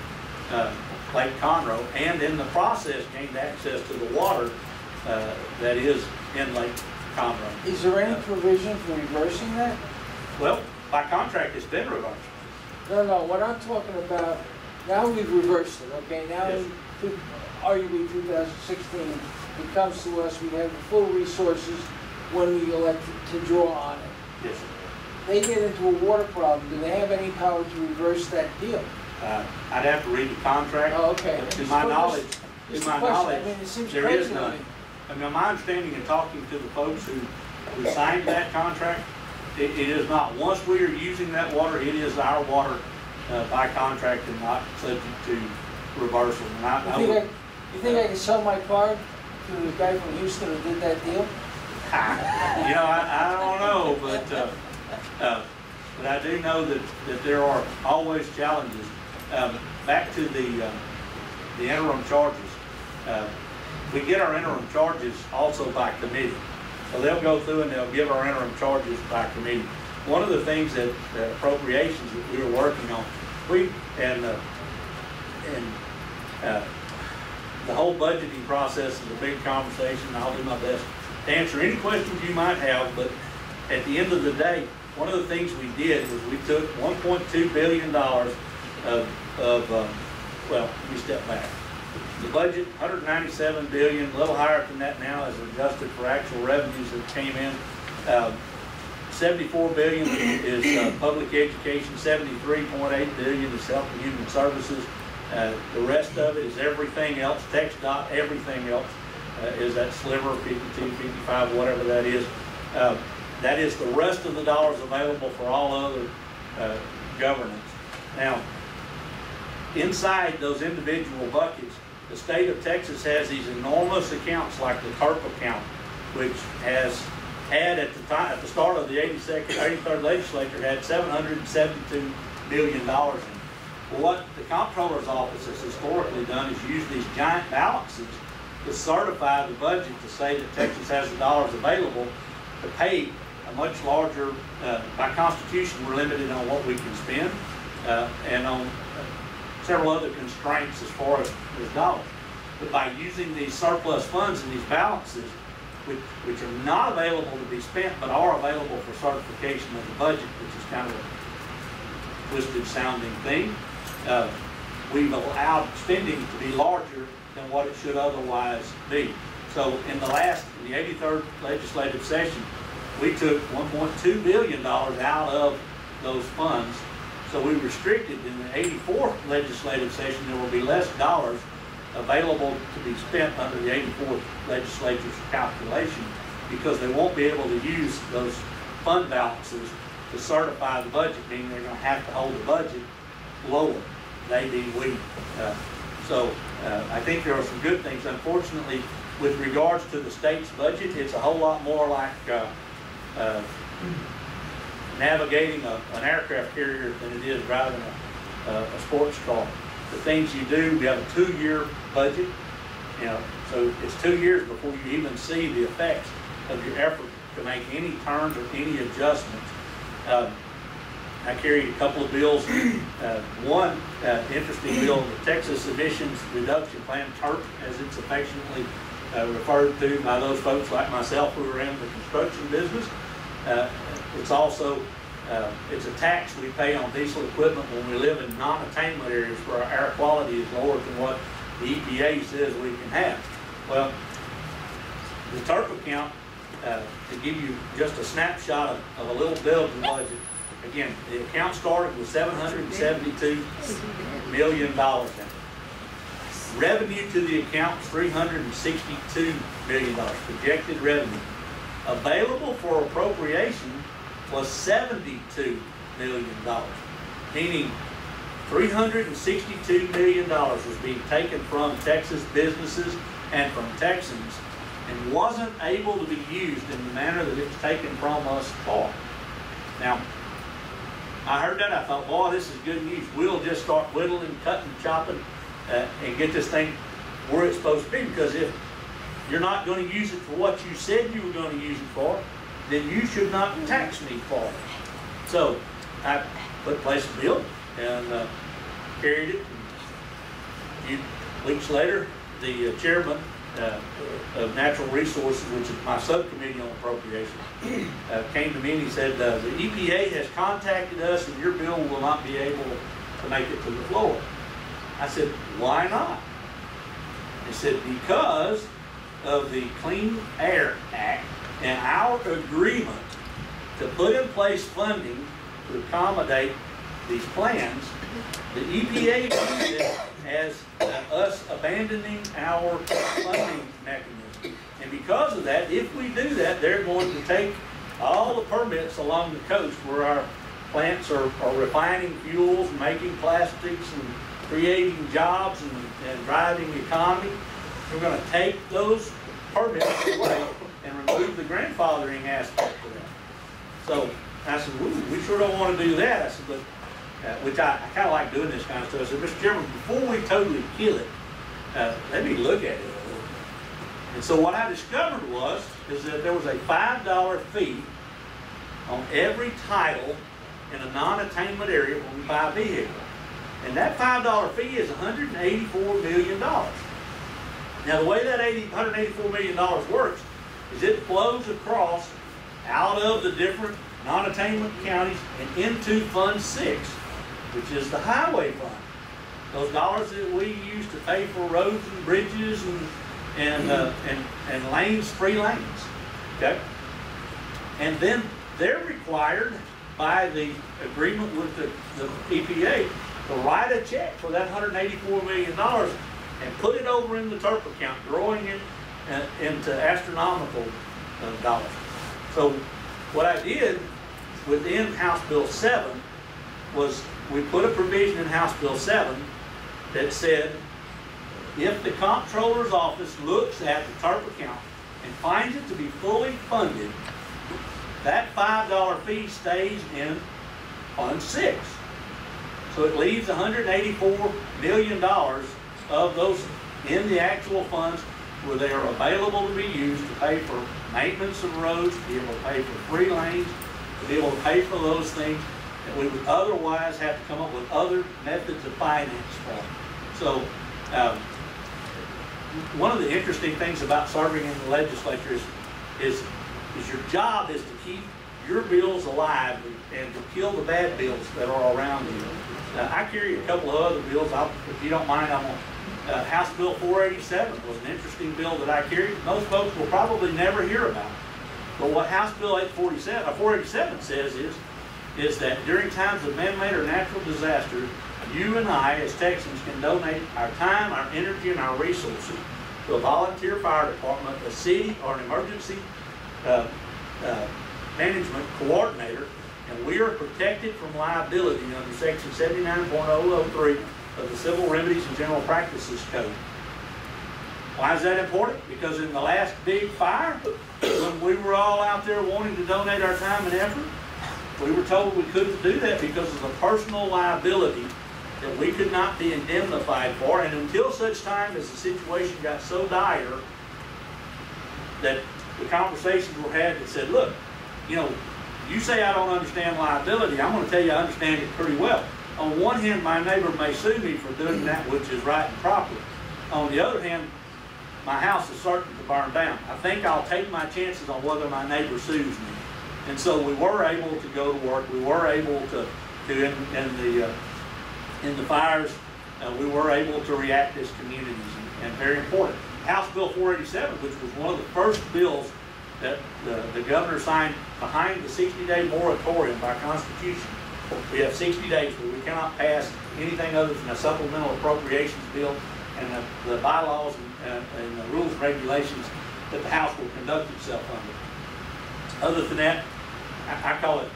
Lake Conroe, and in the process gained access to the water that is in Lake Conroe. Is there any provision for reversing that? Well, by contract, it's been reversed. No, what I'm talking about, now we've reversed it, okay? Now, Yes. arguably 2016, it comes to us, we have the full resources when we elect to draw on it. Yes. They get into a water problem, do they have any power to reverse that deal? I'd have to read the contract. Oh, okay. But to my knowledge, Just a question. I mean, it seems there crazy is to none. me. I mean, my understanding in talking to the folks who signed that contract, it is not, once we are using that water, it is our water by contract and not subject to reversal. And You think I can sell my card to the guy from Houston who did that deal? I don't know, but I do know that there are always challenges. Back to the interim charges. We get our interim charges also by committee. So they'll go through and they'll give our interim charges by committee. One of the things that appropriations that we were working on, the whole budgeting process is a big conversation, and I'll do my best to answer any questions you might have, but at the end of the day, one of the things we did was we took $1.2 billion well, let me step back. The budget, $197 billion, a little higher than that now as adjusted for actual revenues that came in. $74 billion is public education, $73.8 billion is health and human services. The rest of it is everything else, TxDOT, everything else is that sliver, 52, 55, whatever that is. That is the rest of the dollars available for all other governance. Now, inside those individual buckets, the state of Texas has these enormous accounts like the TURP account, which has had at the start of the 83rd legislature had $772 million in it. Well, what the comptroller's office has historically done is use these giant balances to certify the budget to say that Texas has the dollars available to pay a much larger, by constitution we're limited on what we can spend and on several other constraints as far as dollars. But by using these surplus funds and these balances, which are not available to be spent but are available for certification of the budget, which is kind of a twisted sounding thing, we've allowed spending to be larger than what it should otherwise be. So in the 83rd legislative session, we took $1.2 billion out of those funds. So we restricted in the 84th legislative session, there will be less dollars available to be spent under the 84th legislature's calculation because they won't be able to use those fund balances to certify the budget, meaning they're going to have to hold the budget lower, they being we. I think there are some good things. Unfortunately, with regards to the state's budget, it's a whole lot more like navigating an aircraft carrier than it is driving a sports car. The things you do, we have a 2-year budget, so it's 2 years before you even see the effects of your effort to make any turns or any adjustments. I carried a couple of bills. One interesting bill, the Texas Emissions Reduction Plan, TERP, as it's affectionately referred to by those folks like myself who are in the construction business. It's also it's a tax we pay on diesel equipment when we live in non-attainment areas where our air quality is lower than what the EPA says we can have. Well, the TERP account, to give you just a snapshot of a little bit of the budget, again, the account started with $772 million in it. Revenue to the account was $362 million, projected revenue. Available for appropriation was $72 million, meaning $362 million was being taken from Texas businesses and from Texans and wasn't able to be used in the manner that it was taken from us for. Now, I heard that, I thought, boy, this is good news. We'll just start whittling, cutting, chopping, and get this thing where it's supposed to be, because if you're not going to use it for what you said you were going to use it for, then you should not tax me for it. So I put in place a bill and carried it. A few weeks later, the chairman of Natural Resources, which is my subcommittee on appropriation, came to me and he said, the EPA has contacted us and your bill will not be able to make it to the floor. I said, why not? He said, because of the Clean Air Act and our agreement to put in place funding to accommodate these plans, the EPA views it as us abandoning our funding mechanism. And because of that, if we do that, they're going to take all the permits along the coast where our plants are refining fuels and making plastics and creating jobs and driving the economy. We're going to take those permits away and remove the grandfathering aspect of that. So I said, we sure don't want to do that. I said, but, which I kind of like doing this kind of stuff. I said, Mr. Chairman, before we totally kill it, let me look at it. And so what I discovered is that there was a $5 fee on every title in a non-attainment area when we buy a vehicle. And that $5 fee is $184 million. Now the way that $184 million works is it flows across out of the different non-attainment counties and into Fund 6, which is the highway fund. Those dollars that we use to pay for roads and bridges and lanes, free lanes. Okay? And then they're required by the agreement with the EPA to write a check for that $184 million and put it over in the TERP account, growing it into astronomical dollars. So what I did within House Bill 7 was we put a provision in House Bill 7 that said if the comptroller's office looks at the TERP account and finds it to be fully funded, that $5 fee stays in Fund 6. So it leaves $184 million of those in the actual funds where they are available to be used to pay for maintenance of roads, to be able to pay for free lanes, to be able to pay for those things that we would otherwise have to come up with other methods of finance for. So one of the interesting things about serving in the legislature is your job is to keep your bills alive and to kill the bad bills that are around you. I carry a couple of other bills. If you don't mind, I'm on House Bill 487 was an interesting bill that I carried. Most folks will probably never hear about it. But what House Bill 487 says is that during times of man-made or natural disaster, you and I, as Texans, can donate our time, our energy, and our resources to a volunteer fire department, a city, or an emergency management coordinator, And we are protected from liability under section 79.003 of the Civil Remedies and General Practices Code. Why is that important? Because in the last big fire, when we were all out there wanting to donate our time and effort, we were told we couldn't do that because of the personal liability that we could not be indemnified for. And until such time as the situation got so dire that the conversations were had that said, look, you know, you say I don't understand liability, I'm going to tell you I understand it pretty well. On one hand, my neighbor may sue me for doing that which is right and proper. On the other hand, my house is certain to burn down. I think I'll take my chances on whether my neighbor sues me. And so we were able to go to work. We were able to in the fires, we were able to react as communities, and very important. House Bill 487, which was one of the first bills that the governor signed behind the 60-day moratorium by Constitution. We have 60 days where we cannot pass anything other than a supplemental appropriations bill and the bylaws and the rules and regulations that the House will conduct itself under. Other than that, I call it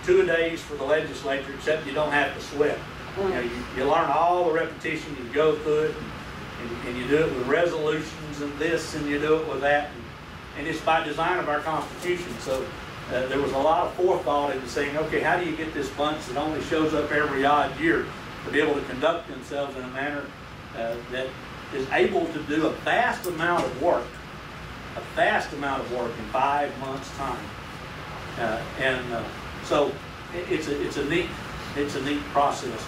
2-a-days for the legislature, except you don't have to sweat. You know, you learn all the repetition, you go through it, and you do it with resolutions and this, and you do it with that. And it's by design of our Constitution. So there was a lot of forethought into saying, okay, how do you get this bunch that only shows up every odd year to be able to conduct themselves in a manner that is able to do a vast amount of work in 5 months' time. So it's a neat process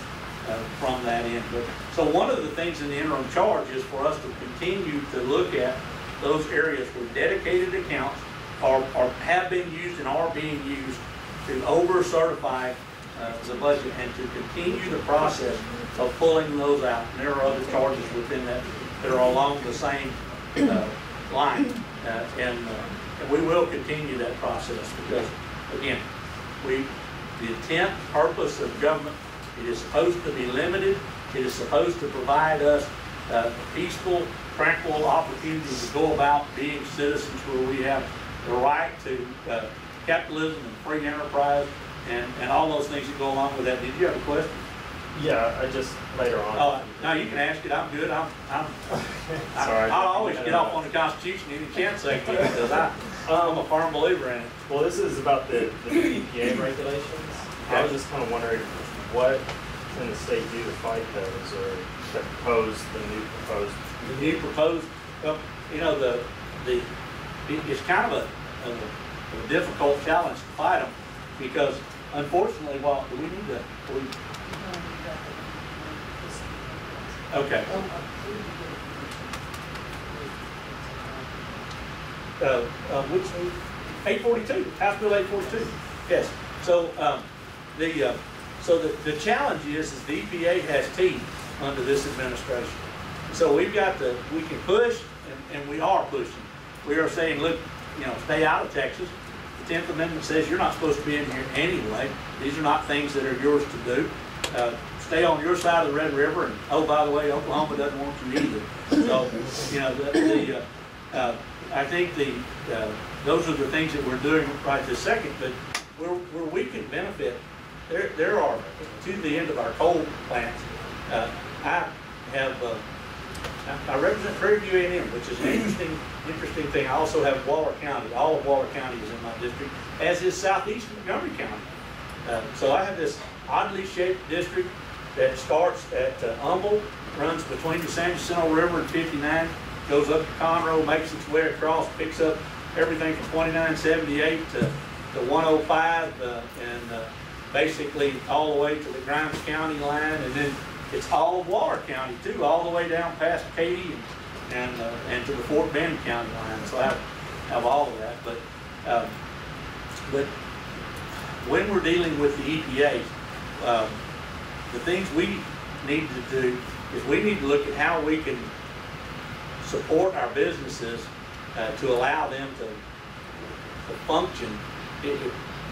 from that end. But so one of the things in the interim charge is for us to continue to look at those areas where dedicated accounts are have been used and are being used to over-certify the budget, and to continue the process of pulling those out. And there are other charges within that are along the same line, and we will continue that process because, again, the intent, purpose of government, it is supposed to be limited. It is supposed to provide us peaceful, tranquil opportunity to go about being citizens where we have the right to capitalism and free enterprise and all those things that go along with that. Did you have a question? Yeah, I just later on. No, you can ask it. I'm good. Sorry, I'll always get off on the Constitution any chance I can because I'm a firm believer in it. Well, this is about the new EPA regulations. Okay. I was just kind of wondering what can the state do to fight those, or to propose the new proposed? The new proposed, well, you know, it's kind of a difficult challenge to fight them because, unfortunately, do we need to? Okay. Which 842, House Bill 842. Yes. So the challenge is the EPA has teeth under this administration. So we can push, and we are pushing. We are saying, look, you know, stay out of Texas. The 10th Amendment says you're not supposed to be in here anyway. These are not things that are yours to do. Stay on your side of the Red River, and oh, by the way, Oklahoma doesn't want you either. So, you know, I think those are the things that we're doing right this second. But where we can benefit, there are, to the end of our coal plants. I represent Prairie View A&M, which is an interesting thing. I also have Waller County. All of Waller County is in my district, as is southeast Montgomery County. So I have this oddly shaped district that starts at Humble, runs between the San Jacinto River and 59, goes up to Conroe, makes its way across, picks up everything from 2978 to 105, and basically all the way to the Grimes County line, and then it's all of Waller County too, all the way down past Katy and to the Fort Bend County line. So I have all of that, but when we're dealing with the EPA, the things we need to do is we need to look at how we can support our businesses to allow them to function. If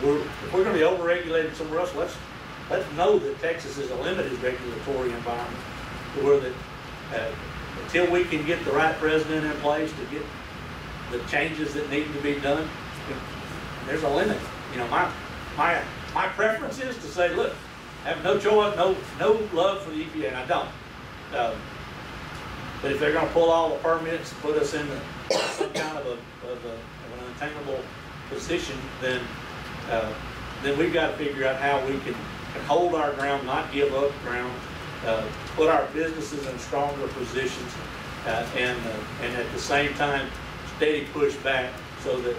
we're going to be overregulated somewhere else, let's know that Texas is a limited regulatory environment, where that until we can get the right president in place to get the changes that need to be done, there's a limit. You know, my preference is to say, look, I have no choice, no love for the EPA, and I don't. But if they're going to pull all the permits and put us in some kind of an unattainable position, then we've got to figure out how we can hold our ground, not give up ground, put our businesses in stronger positions, and at the same time steady push back so that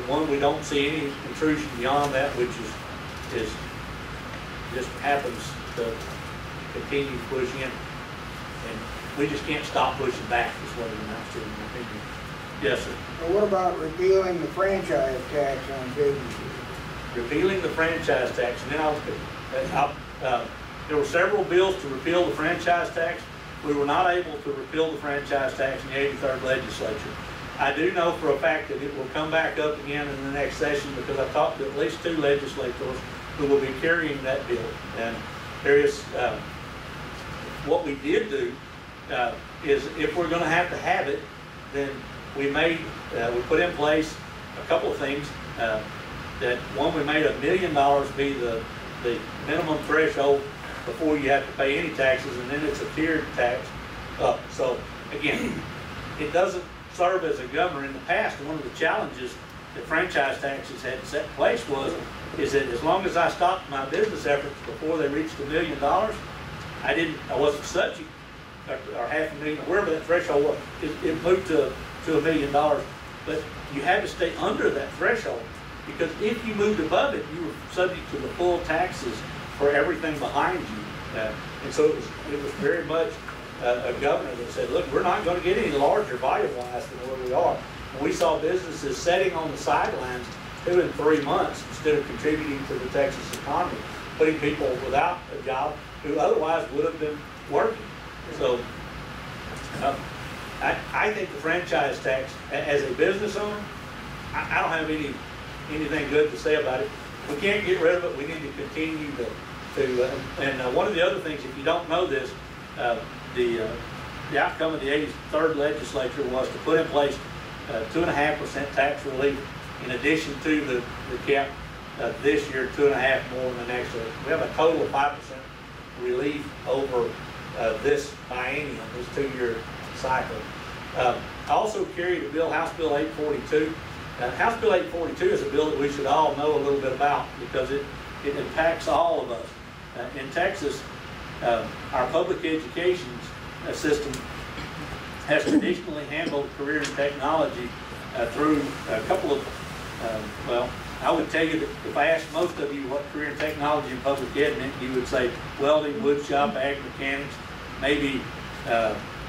one, we don't see any intrusion beyond that, which is just happens to continue pushing, and we just can't stop pushing back. Is what it amounts to, in my opinion. Yes, sir. Well, what about repealing the franchise tax on businesses? Repealing the franchise tax, and then there were several bills to repeal the franchise tax. We were not able to repeal the franchise tax in the 83rd legislature. I do know for a fact that it will come back up again in the next session because I've talked to at least 2 legislators who will be carrying that bill. And there is, what we did do is if we're going to have it, then we put in place a couple of things. That one, we made $1 million be the minimum threshold before you have to pay any taxes, and then it's a tiered tax up. So again, it doesn't serve as a governor. In the past, one of the challenges that franchise taxes had set in place is that as long as I stopped my business efforts before they reached $1 million, I wasn't subject, or $500,000, wherever that threshold was. It moved to $1 million, but you had to stay under that threshold, because if you moved above it, you were subject to the full taxes for everything behind you. And so it was very much a governor that said, look, we're not going to get any larger volume-wise than where we are. And we saw businesses sitting on the sidelines 2 and 3 months instead of contributing to the Texas economy, putting people without a job who otherwise would have been working. So I think the franchise tax, as a business owner, I don't have anything good to say about it. We can't get rid of it. We need to continue to and one of the other things, if you don't know this, the outcome of the 83rd legislature was to put in place 2.5% tax relief in addition to the cap this year, 2.5% more than the next year. We have a total of 5% relief over this biennium, this 2-year cycle. I also carried a bill, House Bill 842. House Bill 842 is a bill that we should all know a little bit about because it impacts all of us. In Texas, our public education system has traditionally handled career and technology through a couple of, well, I would tell you that if I asked most of you what career and technology in public ed meant, you would say welding, wood shop, ag mechanics, maybe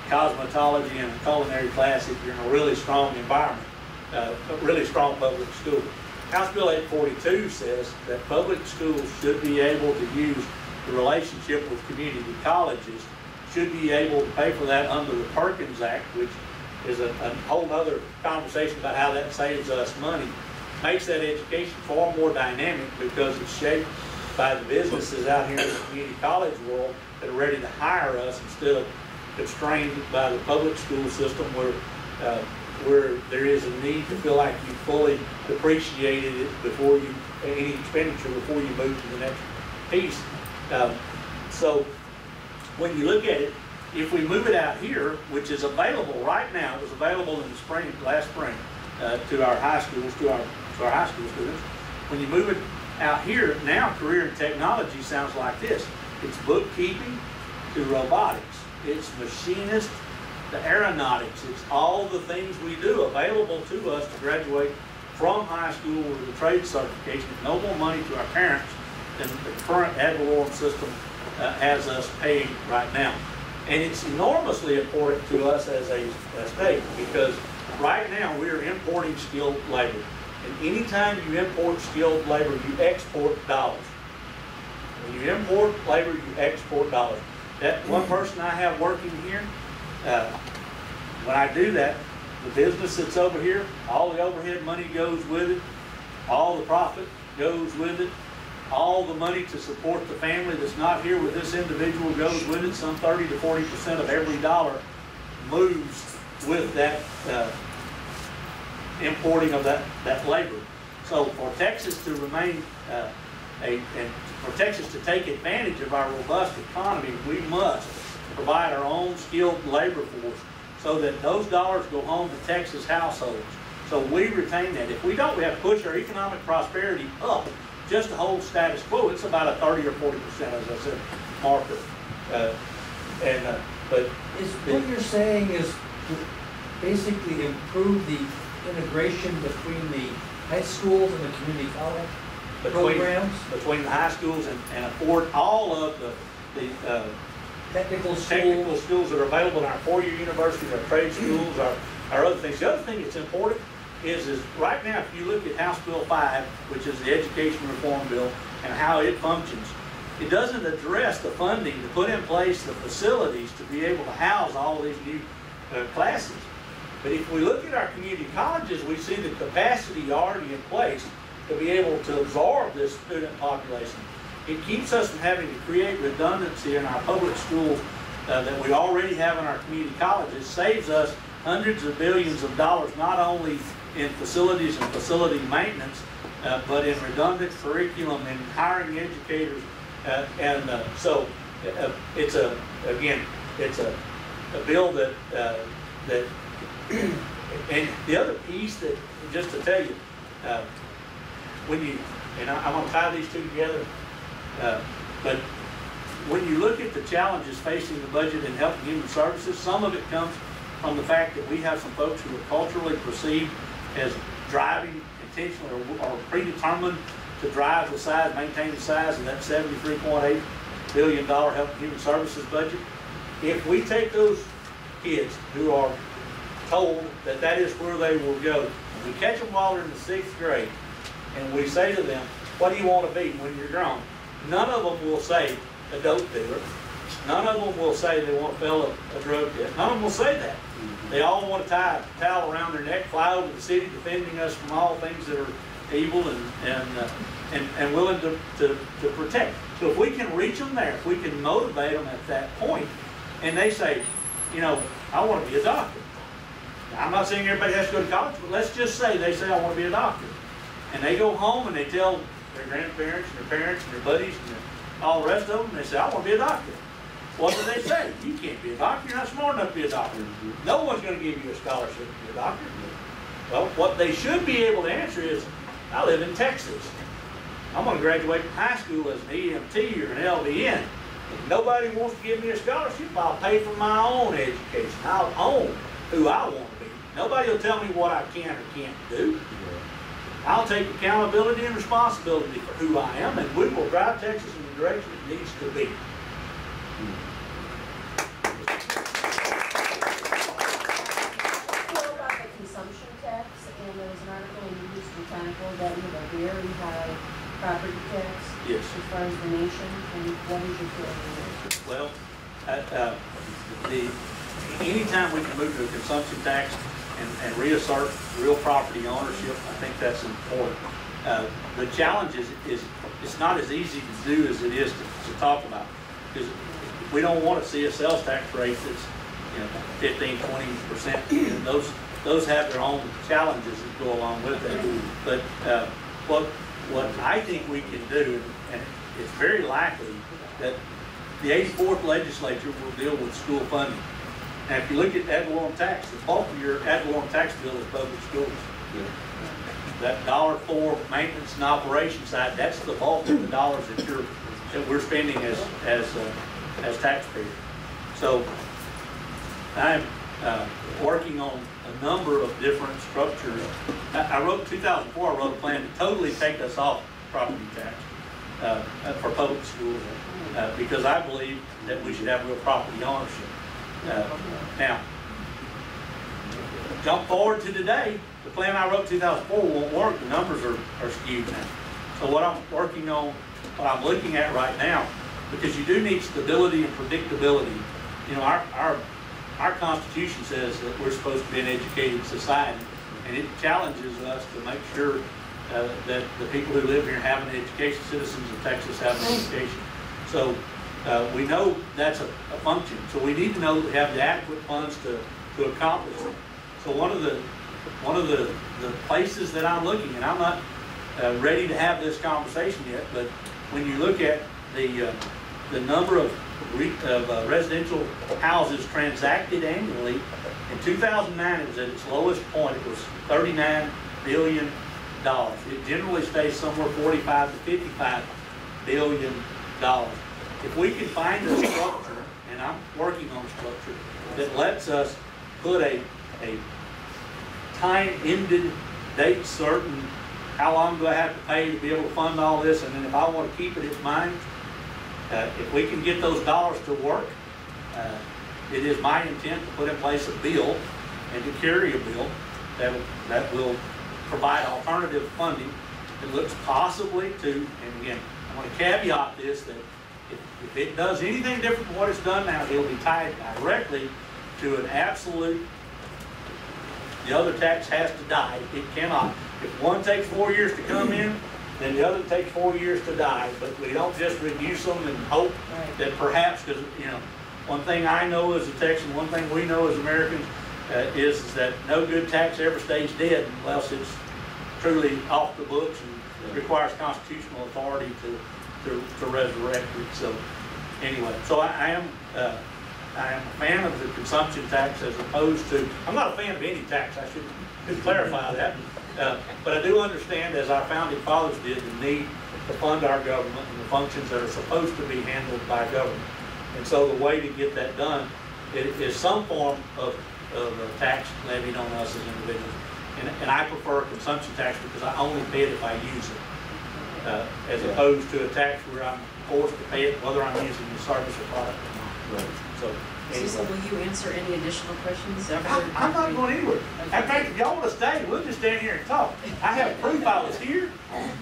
cosmetology and a culinary class if you're in a really strong environment, a really strong public school. House Bill 842 says that public schools should be able to use the relationship with community colleges, should be able to pay for that under the Perkins Act, which is a whole other conversation about how that saves us money, makes that education far more dynamic because it's shaped by the businesses out here in the community college world that are ready to hire us instead of constrained by the public school system where there is a need to feel like you fully depreciated it before you, any expenditure before you move to the next piece. So when you look at it, if we move it out here, which is available right now, it was available in the spring, last spring, to our high schools, to our high school students. When you move it out here, now career and technology sounds like this. It's bookkeeping to robotics. It's machinist to aeronautics. It's all the things we do available to us to graduate from high school with a trade certification. No more money to our parents than the current ad valorem system has us paying right now. And it's enormously important to us as a state because right now we are importing skilled labor. And anytime you import skilled labor, you export dollars. When you import labor, you export dollars. That one person I have working here, when I do that, the business that's over here, all the overhead money goes with it, all the profit goes with it, all the money to support the family that's not here with this individual goes with it. Some 30 to 40% of every dollar moves with that importing of that labor. So for Texas to remain and for Texas to take advantage of our robust economy, we must provide our own skilled labor force so that those dollars go home to Texas households. So we retain that. If we don't, we have to push our economic prosperity up just to hold status quo. It's about a 30 or 40%, as I said, marker. But Is what you're saying is to basically improve the integration between the high schools and the community college programs? between the high schools and afford all of the Technical schools that are available in our four-year universities, our trade schools, our other things. The other thing that's important is right now, if you look at House Bill 5, which is the education reform bill, and how it functions, it doesn't address the funding to put in place the facilities to be able to house all of these new classes. But if we look at our community colleges, we see the capacity already in place to be able to absorb this student population. It keeps us from having to create redundancy in our public schools that we already have in our community colleges. Saves us hundreds of billions of dollars, not only in facilities and facility maintenance, but in redundant curriculum and hiring educators. So it's a bill that and the other piece that, just to tell you, when you, and I'm going to tie these two together, but when you look at the challenges facing the budget in Health and Human Services, some of it comes from the fact that we have some folks who are culturally perceived as driving intentionally or predetermined to drive the size, maintain the size of that $73.8 billion Health and Human Services budget. If we take those kids who are told that that is where they will go, and we catch them while they're in the 6th grade, and we say to them, what do you want to be when you're grown? None of them will say a dope dealer. None of them will say they want to fail a drug test. None of them will say that. They all want to tie a towel around their neck, fly over the city, defending us from all things that are evil and willing to protect. So if we can reach them there, if we can motivate them at that point, and they say, you know, I want to be a doctor. Now, I'm not saying everybody has to go to college, but let's just say they say, I want to be a doctor. And they go home and they tell their grandparents and their parents and their buddies and all the rest of them, they say, I want to be a doctor. What do they say? You can't be a doctor. You're not smart enough to be a doctor. No one's going to give you a scholarship to be a doctor. Well, what they should be able to answer is, I live in Texas. I'm going to graduate from high school as an EMT or an LVN. If nobody wants to give me a scholarship, I'll pay for my own education. I'll own who I want to be. Nobody will tell me what I can or can't do. I'll take accountability and responsibility for who I am, and we will drive Texas in the direction it needs to be. About the consumption tax, and there was an article in the News Chronicle that we have a very high property tax Yes. as far as the nation, and what is your feeling there? Well, anytime we can move to a consumption tax and reassert real property ownership, I think that's important. The challenge is it's not as easy to do as it is to talk about, because we don't want to see a sales tax rate that's 15, 20%. And those have their own challenges that go along with that. But what I think we can do, and it's very likely that the 84th legislature will deal with school funding. Now, if you look at ad valorem tax, the bulk of your ad valorem tax bill is public schools. Yeah. That $1 maintenance and operation side, that's the bulk of the dollars that we're spending as taxpayers. So I'm working on a number of different structures. I wrote 2004. I wrote a plan to totally take us off property tax for public schools because I believe that we should have real property ownership. Now, jump forward to today. The plan I wrote 2004 won't work. The numbers are skewed now. So what I'm working on, what I'm looking at right now, because you do need stability and predictability. Our Constitution says that we're supposed to be an educated society, and it challenges us to make sure that the people who live here have an education. Citizens of Texas have an education. So we know that's a function. So we need to know that we have the adequate funds to accomplish it. So one of the places that I'm looking, and I'm not ready to have this conversation yet, but when you look at the number of residential houses transacted annually, in 2009 it was at its lowest point. It was $39 billion. It generally stays somewhere 45 to 55 billion dollars. If we can find a structure, and I'm working on a structure, that lets us put a time-ended, date certain, how long do I have to pay to be able to fund all this, and then if I want to keep it, it's mine. If we can get those dollars to work, it is my intent to put in place a bill and to carry a bill that will provide alternative funding that looks possibly to, and again, I want to caveat this, that if it does anything different from what it's done now, it'll be tied directly to an absolute, the other tax has to die. It cannot. If one takes 4 years to come in, then the other takes 4 years to die. But we don't just reduce them and hope that perhaps, because, you know, one thing I know as a Texan, one thing we know as Americans, is that no good tax ever stays dead unless it's truly off the books and requires constitutional authority to resurrect it. So anyway, so I am a fan of the consumption tax as opposed to, I'm not a fan of any tax, I should clarify that. But I do understand, as our founding fathers did, the need to fund our government and the functions that are supposed to be handled by government. And so the way to get that done is some form of a tax levied on us as individuals. And I prefer a consumption tax because I only pay it if I use it, as opposed to a tax where I'm forced to pay it whether I'm using the service or product or not. So, Cecil, will you answer any additional questions? I'm not going anywhere. In fact, if y'all want to stay, we'll just stand here and talk. I have proof I was here,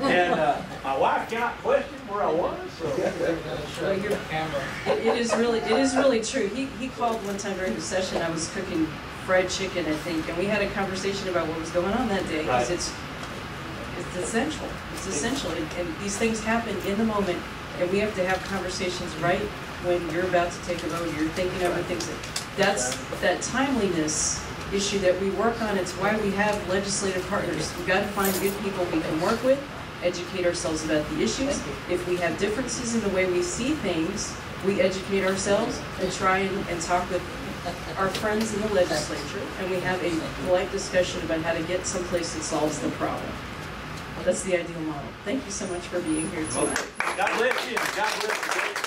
and my wife cannot question where I was. So. Well, it is really true. He called one time during the session. I was cooking fried chicken, I think, and we had a conversation about what was going on that day, because it's essential. It's essential, and these things happen in the moment, and we have to have conversations right when you're about to take a vote. You're thinking over things that's that timeliness issue that we work on. It's why we have legislative partners. We've got to find good people we can work with, educate ourselves about the issues. If we have differences in the way we see things, we educate ourselves and try and talk with our friends in the legislature, and we have a polite discussion about how to get someplace that solves the problem. That's the ideal model. Thank you so much for being here tonight. God bless you. God bless you.